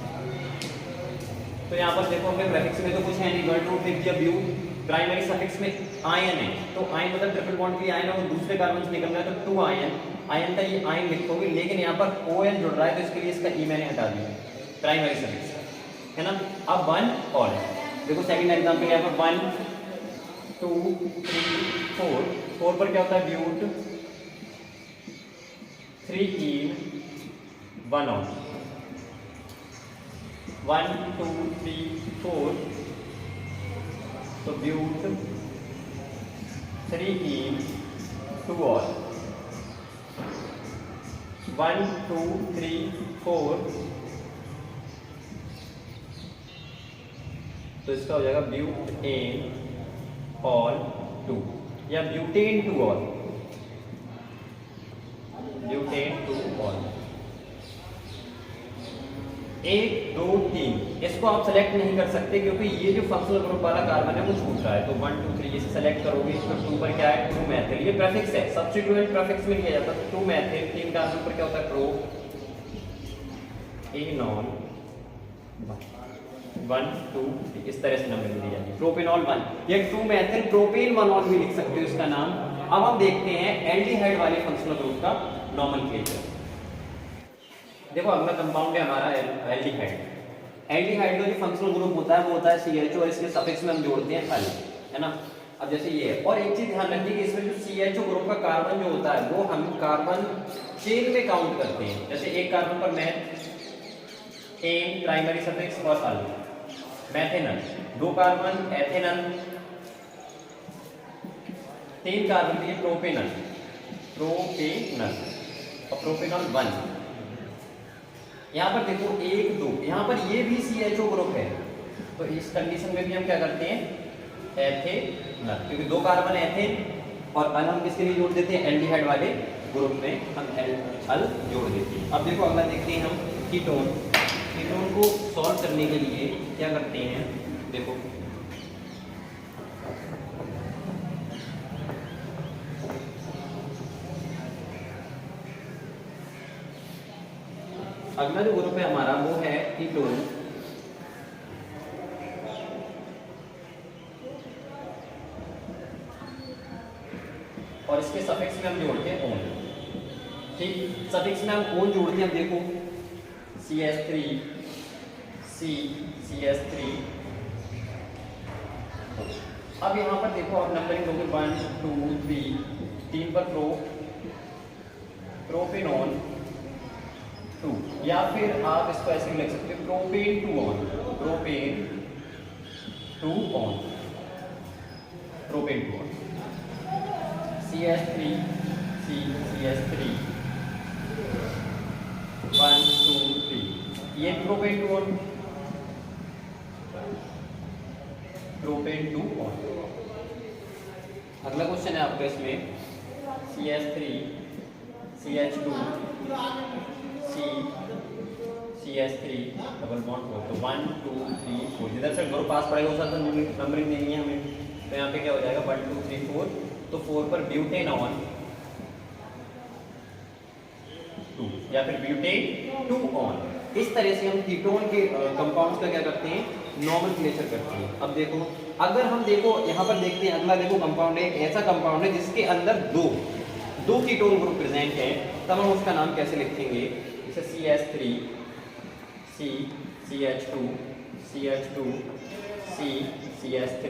तो यहाँ पर देखो हमें प्रीफिक्स में तो कुछ है नहीं, वर्ड रूट लिख दिया ब्यूट, प्राइमरी सफिक्स में आयन है, तो आयन मतलब ट्रिपल बॉन्ड की आयन है, वो दूसरे कार्बन से निकल रहा है तो 2 आयन, आयन का ये आयन लिखोगे, लेकिन यहाँ पर ON जुड़ रहा है तो इसके लिए इसका ई मैंने हटा दिया, प्राइमरी सफिक्स है ना। अब 1 ऑल, देखो सेकंड एग्जांपल यहाँ पर 1 2 3 4 पर क्या होता है ब्यूट 3 इन 1 ऑल, 1 2 3 4 तो ब्यूट 3 इन 2 ऑल, 1 2 3 4 तो इसका हो जाएगा ब्यूटेन ऑल 2 या ब्यूटेन 2 ऑल, ब्यूटेन 2 ऑल। 1 2 3 इसको आप सेलेक्ट नहीं कर सकते क्योंकि ये जो फंक्शनल ग्रुप वाला कार्बन है वो छूट रहा है। तो 1 2 3 इसे सेलेक्ट करोगे। तो 2 पर क्या है 2 मैथिल, ये प्रीफिक्स है, सब्स्टिट्यूएंट प्रीफिक्स में लिया जाता है। 2 मैथिल 3 कार्बन पर क्या होता है प्रो एनॉल 1 2 3 इस तरह से नंबरिंग दी जाती है। प्रोपेनॉल 1 या 2 मैथिल प्रोपेन 1 ऑल भी लिख सकते हो इसका नाम। अब हम देखते हैं एल्डिहाइड वाले फंक्शनल ग्रुप का नोमेनक्लेचर। देखो अगला कंपाउंड है हमारा एल्डिहाइड। एल्डिहाइड का जो फंक्शनल ग्रुप होता है वो होता है CHO और इसके सफिक्स में हम जोड़ते हैं अल, है ना। अब जैसे ये है, और एक चीज ध्यान रखिए कि इसमें जो CHO ग्रुप का कार्बन जो होता है वो हम कार्बन चेन में काउंट करते हैं। जैसे एक कार्बन पर मैथ एन प्राइमरी सफिक्स और अल, मैथेनल, 2 कार्बन एथेनल, 3 कार्बन के लिए प्रोपेनल और प्रोपेनॉल 1। यहाँ पर देखो 1 2 यहाँ पर ये भी CHO ग्रुप है। तो इस कंडीशन में भी हम क्या करते हैं एथेनल, क्योंकि 2 कार्बन एथेन और अल हम किसके लिए जोड़ देते हैं एल्डिहाइड वाले ग्रुप में हम अल जोड़ देते हैं। अब देखो अगला देखते हैं हम कीटोन। कीटोन को सॉल्व करने के लिए क्या करते हैं, देखो अगला जो ग्रुप है हमारा वो है कीटोन। और इसके सफिक्स में हम जोड़ते हैं ओन। ठीक, सफिक्स में हम ओन जोड़ते हैं। अब देखो CH3 CH3। अब यहाँ पर देखो आप नंबरिंग दोगे 1 2 3 3 पर प्रोपेनॉन 2, या फिर आप इसको ऐसे भी लिख सकते हो propane 2 on, propane 2 on, propane 2 on. CH3 CH3 1 2 3 ये प्रोपेन 2 ऑन, प्रोपेन 2 ऑन। अगला क्वेश्चन है आपका इसमें CH3 CH2 CH3 double bond 4। तो 1 2 3 4 जिधर से ग्रुप पास पड़ेगा उस तो नंबरिंग देनी है हमें। तो यहाँ पे क्या हो जाएगा 1 2 3 4। तो 4 पर ब्यूटेन ऑन 2 या फिर ब्यूटेन 2 ऑन। इस तरह से हम कीटोन के कंपाउंड्स का क्या करते हैं नोमेनक्लेचर करते हैं। अब देखो अगर हम देखो यहाँ पर देखते हैं अगला देखो कंपाउंड है, ऐसा कंपाउंड है जिसके अंदर दो कीटोन ग्रुप प्रेजेंट है, तब हम उसका नाम कैसे लिखेंगे। जैसे CH3 CH2 CH2 CH3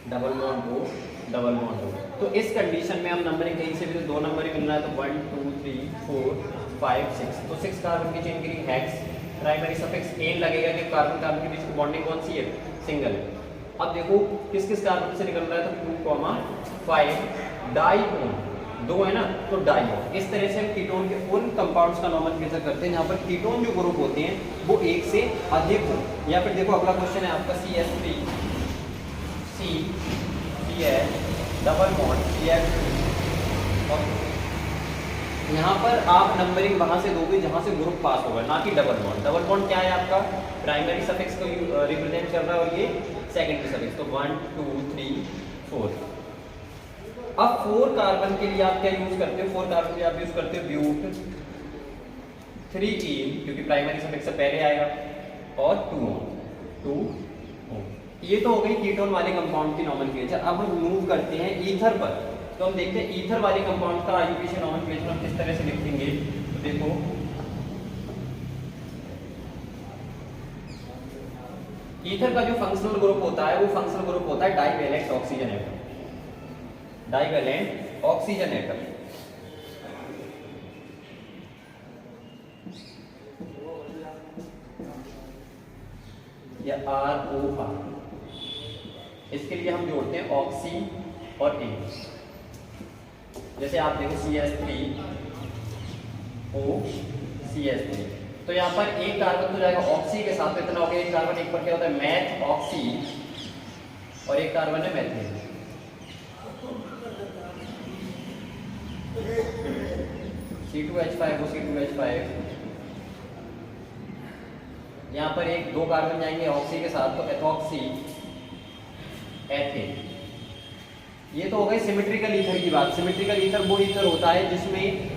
double bond O। तो इस कंडीशन में हम नंबरिंग कहीं से भी तो 2 नंबर ही मिल रहा है। तो 1 2 3 4 5 6। तो 6 कार्बन की चेन के लिए हेक्स, प्राइमरी सफिक्स एन लगेगा कि कार्बन कार्बन के बीच की बॉन्डिंग कौन सी है सिंगल। अब देखो किस किस कार्बन से निकल रहा है तो 2,5 डाईओन 2 है ना, तो डाईओन। इस तरह से हम कीटोन के उन कंपाउंड्स का नोमेनक्लेचर करते हैं जहाँ पर कीटोन जो ग्रुप होते हैं वो एक से अधिक हो। या फिर देखो अगला क्वेश्चन है आपका CH3 CH double bond CH2। और यहाँ पर आप नंबरिंग वहां से दोगे जहां से ग्रुप पास होगा, ना कि डबल बॉन्ड। डबल बॉन्ड क्या है आपका प्राइमरी सफिक्स को रिप्रेजेंट कर रहा है और ये सेकेंडरी सफिक्स। तो 1 2 3 4। अब 4 कार्बन के लिए आप क्या यूज करते हो, 4 कार्बन के लिए आप यूज करते हो ब्यूट 3 क्योंकि प्राइमरी सफिक्स से पहले आएगा, और 2 ये तो हो गई कीटोन वाले कंपाउंड की नोमेनक्लेचर। अब हम मूव करते हैं ईथर पर। तो हम देखते हैं ईथर वाले कंपाउंड का आईयूपीएसी नोमेनक्लेचर हम किस तरह से लिखेंगे। तो देखो ईथर का जो फंक्शनल ग्रुप होता है वो फंक्शनल ग्रुप होता है divalent oxygen atom, divalent oxygen atom. या ROR। इसके लिए हम जोड़ते हैं ऑक्सी और ए। जैसे आप देखो CH3 O CH3। तो यहाँ पर एक कार्बन तो जाएगा ऑक्सी के साथ, इतना हो गया। एक कार्बन एक पर क्या होता है मैथ ऑक्सी और एक कार्बन है मैथिन। C2H5 O C2H5 यहाँ पर एक 2 कार्बन जाएंगे ऑक्सी के साथ, तो एथॉक्सी एथेन। ये तो हो गई सिमेट्रिकल ईथर की बात। सिमेट्रिकल ईथर वो ईथर होता है जिसमें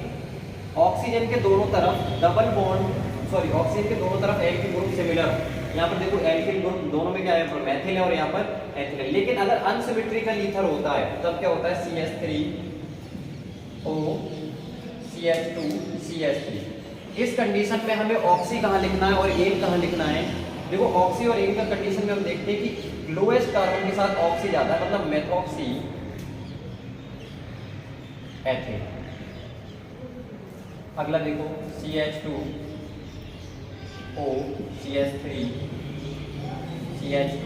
ऑक्सीजन के दोनों तरफ डबल बॉन्ड, सॉरी ऑक्सीजन के दोनों तरफ एल्किल ग्रुप सिमिलर। यहाँ पर देखो एल्किल ग्रुप दोनों में क्या है, मैथिल है और यहाँ पर एथिल है। लेकिन अगर अनसिमेट्रिकल ईथर होता है तब क्या होता है, CH3O CH2 CH3। इस कंडीशन में हमें ऑक्सी कहाँ लिखना है और एन कहाँ लिखना है। देखो ऑक्सी और एन का कंडीशन में हम देखते हैं कि लोएस्ट कार्बन के साथ ऑक्सी जाता है, मतलब मेथॉक्सी एथेन। अगला देखो CH2O CH3 CH2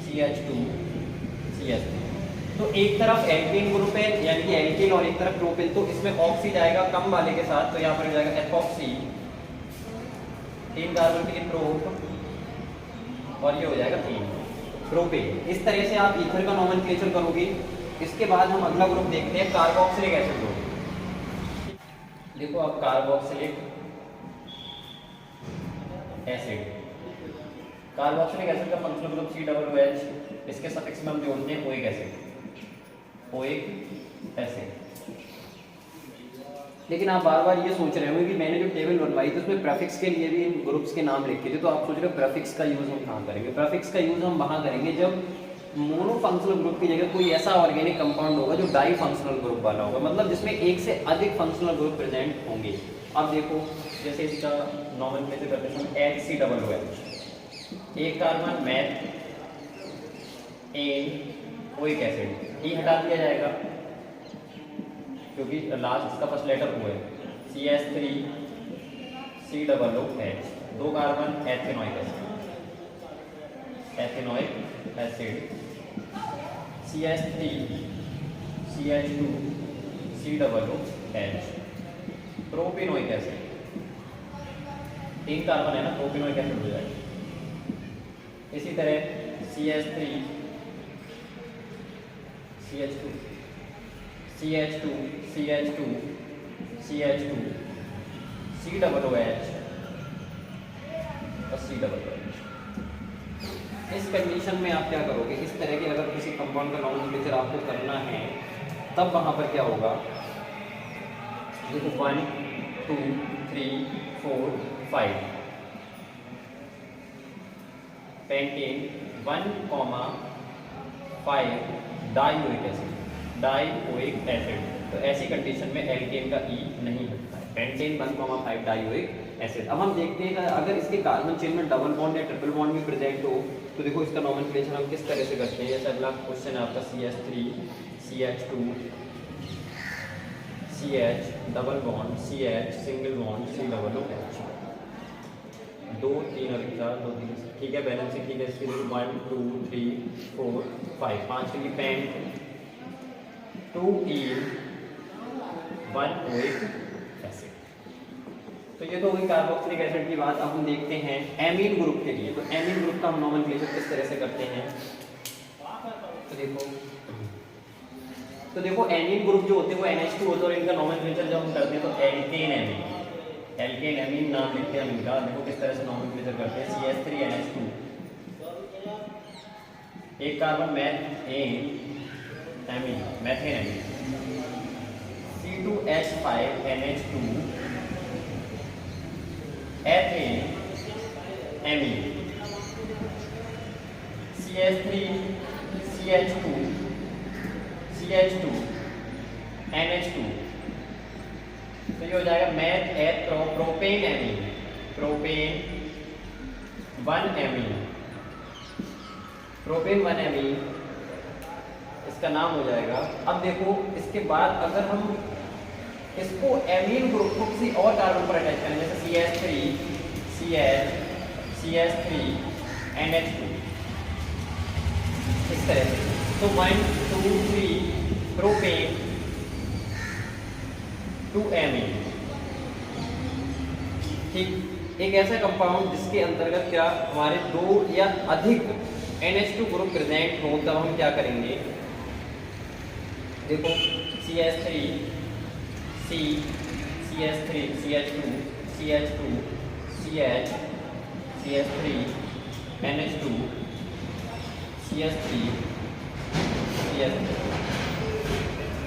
CH2 CH3। तो एक तरफ एल्केन ग्रुप है यानी कि एल्केन और एक तरफ प्रोपेन, तो इसमें ऑक्सी जाएगा कम वाले के साथ, तो यहाँ पर हो जाएगा एथॉक्सी 3 कार्बन के लिए प्रोप, और ये हो जाएगा 3 प्रोपेन। इस तरह से आप ईथर का नोमेनक्लेचर करोगे। इसके बाद हम अगला ग्रुप देखते हैं कार्बोक्सिलिक एसिड ग्रुप। देखो अब कार्बोक्सिलिक एसिड, कार्बोक्सिलिक एसिड का फंक्शनल ग्रुप COOH। इसके सफिक्स में हम जोड़ते हैं ओइक एसिड, ओइक एसिड। लेकिन आप बार बार ये सोच रहे होंगे कि मैंने जो टेबल बनवाई थी उसमें प्रेफिक्स के लिए भी इन ग्रुप्स के नाम लिखे थे, तो आप सोच रहे हो प्रेफिक्स का यूज हम कहाँ करेंगे। प्रेफिक्स का यूज हम वहाँ करेंगे जब मोनो फंक्शनल ग्रुप की जगह कोई ऐसा ऑर्गेनिक कंपाउंड होगा जो डाई फंक्शनल ग्रुप वाला होगा, मतलब जिसमें एक से अधिक फंक्शनल ग्रुप प्रेजेंट होंगे। अब देखो जैसे इसका नोमेनक्लेचर करते हैं HCOOH, एक carbon meth an oic acid, e हटा दिया जाएगा क्योंकि लास्ट इसका फर्स्ट लेटर O है। CH3 COOH, 2 carbon ethanoic acid CH3 CH2 COOH, propanoic acid, 3 carbon है ना, प्रोपेनोइक एसिड हो जाएगा। इसी तरह CH3 CH2 CH2 CH2 CH2 COOH और COOH। इस कंडीशन में आप क्या करोगे, इस तरह के अगर किसी कंपाउंड का नोमेनक्लेचर आपको करना है तब वहां पर क्या होगा, देखो 1 2 3 4 5 पेंटेन 1,5 डाइओइक एसिड। तो ऐसी कंडीशन में एल्केन का ई नहीं हटता है, पेंटेन 1,5 डाइओइक एसिड। अब हम देखते हैं अगर इसके कार्बन चेन में डबल बॉन्ड या ट्रिपल बॉन्ड भी प्रेजेंट हो तो देखो इसका नोमेनक्लेचर हम किस तरह से करते हैं। जैसे अगला क्वेश्चन है आपका CH3 CH2 CH double bond CH single bond COOH, 2 3 और 4 2 3, ठीक है, बैलेंस ठीक है। इसके लिए 1 2 3 4 5, 5 के लिए पेंट 2 ईन 1 ओइक एसिड। तो ये तो हुई कार्बोक्सिलिक एसिड की बात। अब हम देखते हैं एमीन ग्रुप के लिए। तो एमीन ग्रुप का हम नोमेनक्लेचर किस तरह से करते हैं, तो देखो एमीन ग्रुप जो होते हैं वो NH2 होते हैं और इनका नोमेनक्लेचर जब हम करते हैं तो एल्केन एमीन नाम लिखते हैं हम इनका। देखो किस तरह से नोमेनक्लेचर करते हैं, CH3 NH2, एक carbon methane amine C2H5 NH2 ethane amine CH3 CH2 CH2 NH2। तो ये हो जाएगा मैथ एथ propane amine, propane 1 amine, propane 1 amine इसका नाम हो जाएगा। अब देखो इसके बाद अगर हम इसको एमीन ग्रुप को किसी और कार्बन पर अटैच करें जैसे CH3 CH3 NH2 इस तरह से, तो 1 2 3 प्रोपेन 2 एमीन, ठीक। एक ऐसा कंपाउंड जिसके अंतर्गत क्या हमारे 2 या अधिक NH2 ग्रुप प्रेजेंट हो तब हम क्या करेंगे, देखो CH3 C CH3 CH2 CH2 CH CH3 NH2 CH3 CH3।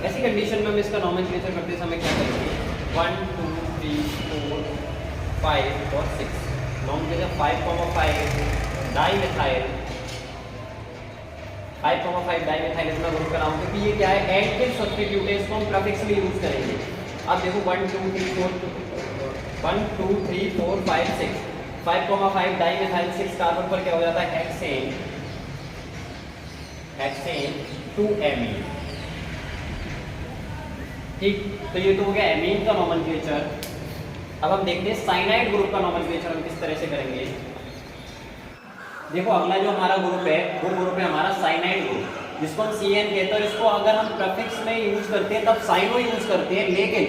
ऐसी कंडीशन में हम इसका नॉमेनक्लेचर करते समय क्या करेंगे, 1 2 3 4 5 और 6। नॉमेनक्लेचर 5,5 डाइमेथाइल 5,5 डाइमेथाइल इतना ग्रुप का नाम, क्योंकि ये क्या है एडिटिव सब्स्टिट्यूट है, इसको हम प्रीफिक्स में यूज करेंगे। अब देखो 1 2 3 4 1 2 3 4 5 6 5,5 डाइमेथाइल 6 कार्बन पर क्या हो जाता है हेक्सेन, हेक्सेन 2 एमीन। ठीक, तो ये तो हो गया एमीन का नॉमेनक्लेचर। अब हम देखते हैं साइनाइड ग्रुप का नॉमेनक्लेचर हम किस तरह से करेंगे। देखो अगला जो हमारा ग्रुप है वो ग्रुप है हमारा साइनाइड ग्रुप, जिसको हम CN कहते हैं। और इसको अगर हम प्रीफिक्स में यूज करते हैं तब साइनो यूज करते हैं, लेकिन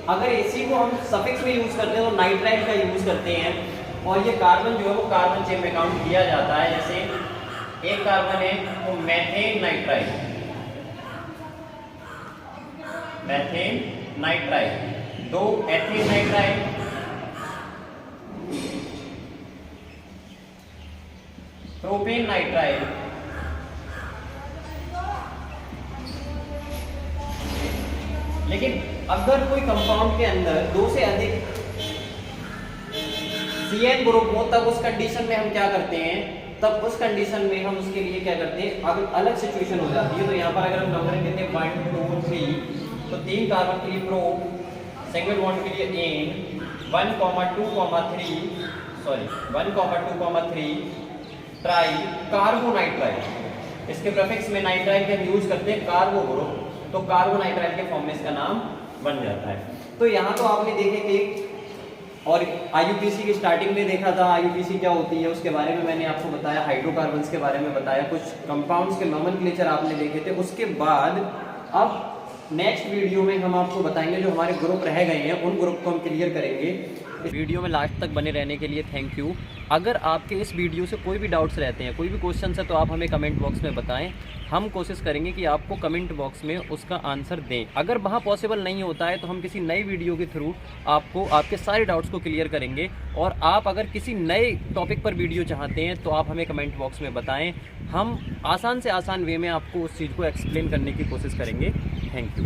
अगर इसी को हम सफिक्स में यूज करते हैं तो नाइट्राइल का यूज करते हैं। और ये कार्बन जो है वो कार्बन चेन में काउंट किया जाता है। जैसे एक कार्बन है तो methane nitrile, methane nitrile, 2 ethane nitrile, propane nitrile, लेकिन अगर कोई कंपाउंड के अंदर 2 से अधिक CN ग्रुप हो तब उस कंडीशन में हम क्या करते हैं, तब उस कंडीशन में हम उसके लिए क्या करते हैं, अगर अलग सिचुएशन हो जाती है। तो यहाँ पर अगर हम नंबरिंग देते हैं 1 2 3 तो 3 कार्बन के लिए प्रो, सिंगल बॉन्ड के लिए एन, 1 2 3 ट्राई कार्बोनाइट्राइल। इसके प्रीफिक्स में नाइट्राइल के हम यूज करते हैं कार्बो ग्रुप, तो कार्बोनाइट्राइल के फॉर्म में इसका नाम बन जाता है। तो यहाँ तो आपने देखे कि और IUPAC की स्टार्टिंग में देखा था IUPAC क्या होती है, उसके बारे में मैंने आपको बताया, हाइड्रोकार्बन्स के बारे में बताया, कुछ कंपाउंड्स के नॉमेनक्लेचर आपने देखे थे। उसके बाद अब नेक्स्ट वीडियो में हम आपको बताएंगे जो हमारे ग्रुप रह गए हैं उन ग्रुप को हम क्लियर करेंगे। इस वीडियो में लास्ट तक बने रहने के लिए थैंक यू। अगर आपके इस वीडियो से कोई भी डाउट्स रहते हैं, कोई भी क्वेश्चन है, तो आप हमें कमेंट बॉक्स में बताएं। हम कोशिश करेंगे कि आपको कमेंट बॉक्स में उसका आंसर दें। अगर वहाँ पॉसिबल नहीं होता है तो हम किसी नई वीडियो के थ्रू आपको आपके सारे डाउट्स को क्लियर करेंगे। और आप अगर किसी नए टॉपिक पर वीडियो चाहते हैं तो आप हमें कमेंट बॉक्स में बताएं। हम आसान से आसान वे में आपको उस चीज़ को एक्सप्लेन करने की कोशिश करेंगे। Thank you.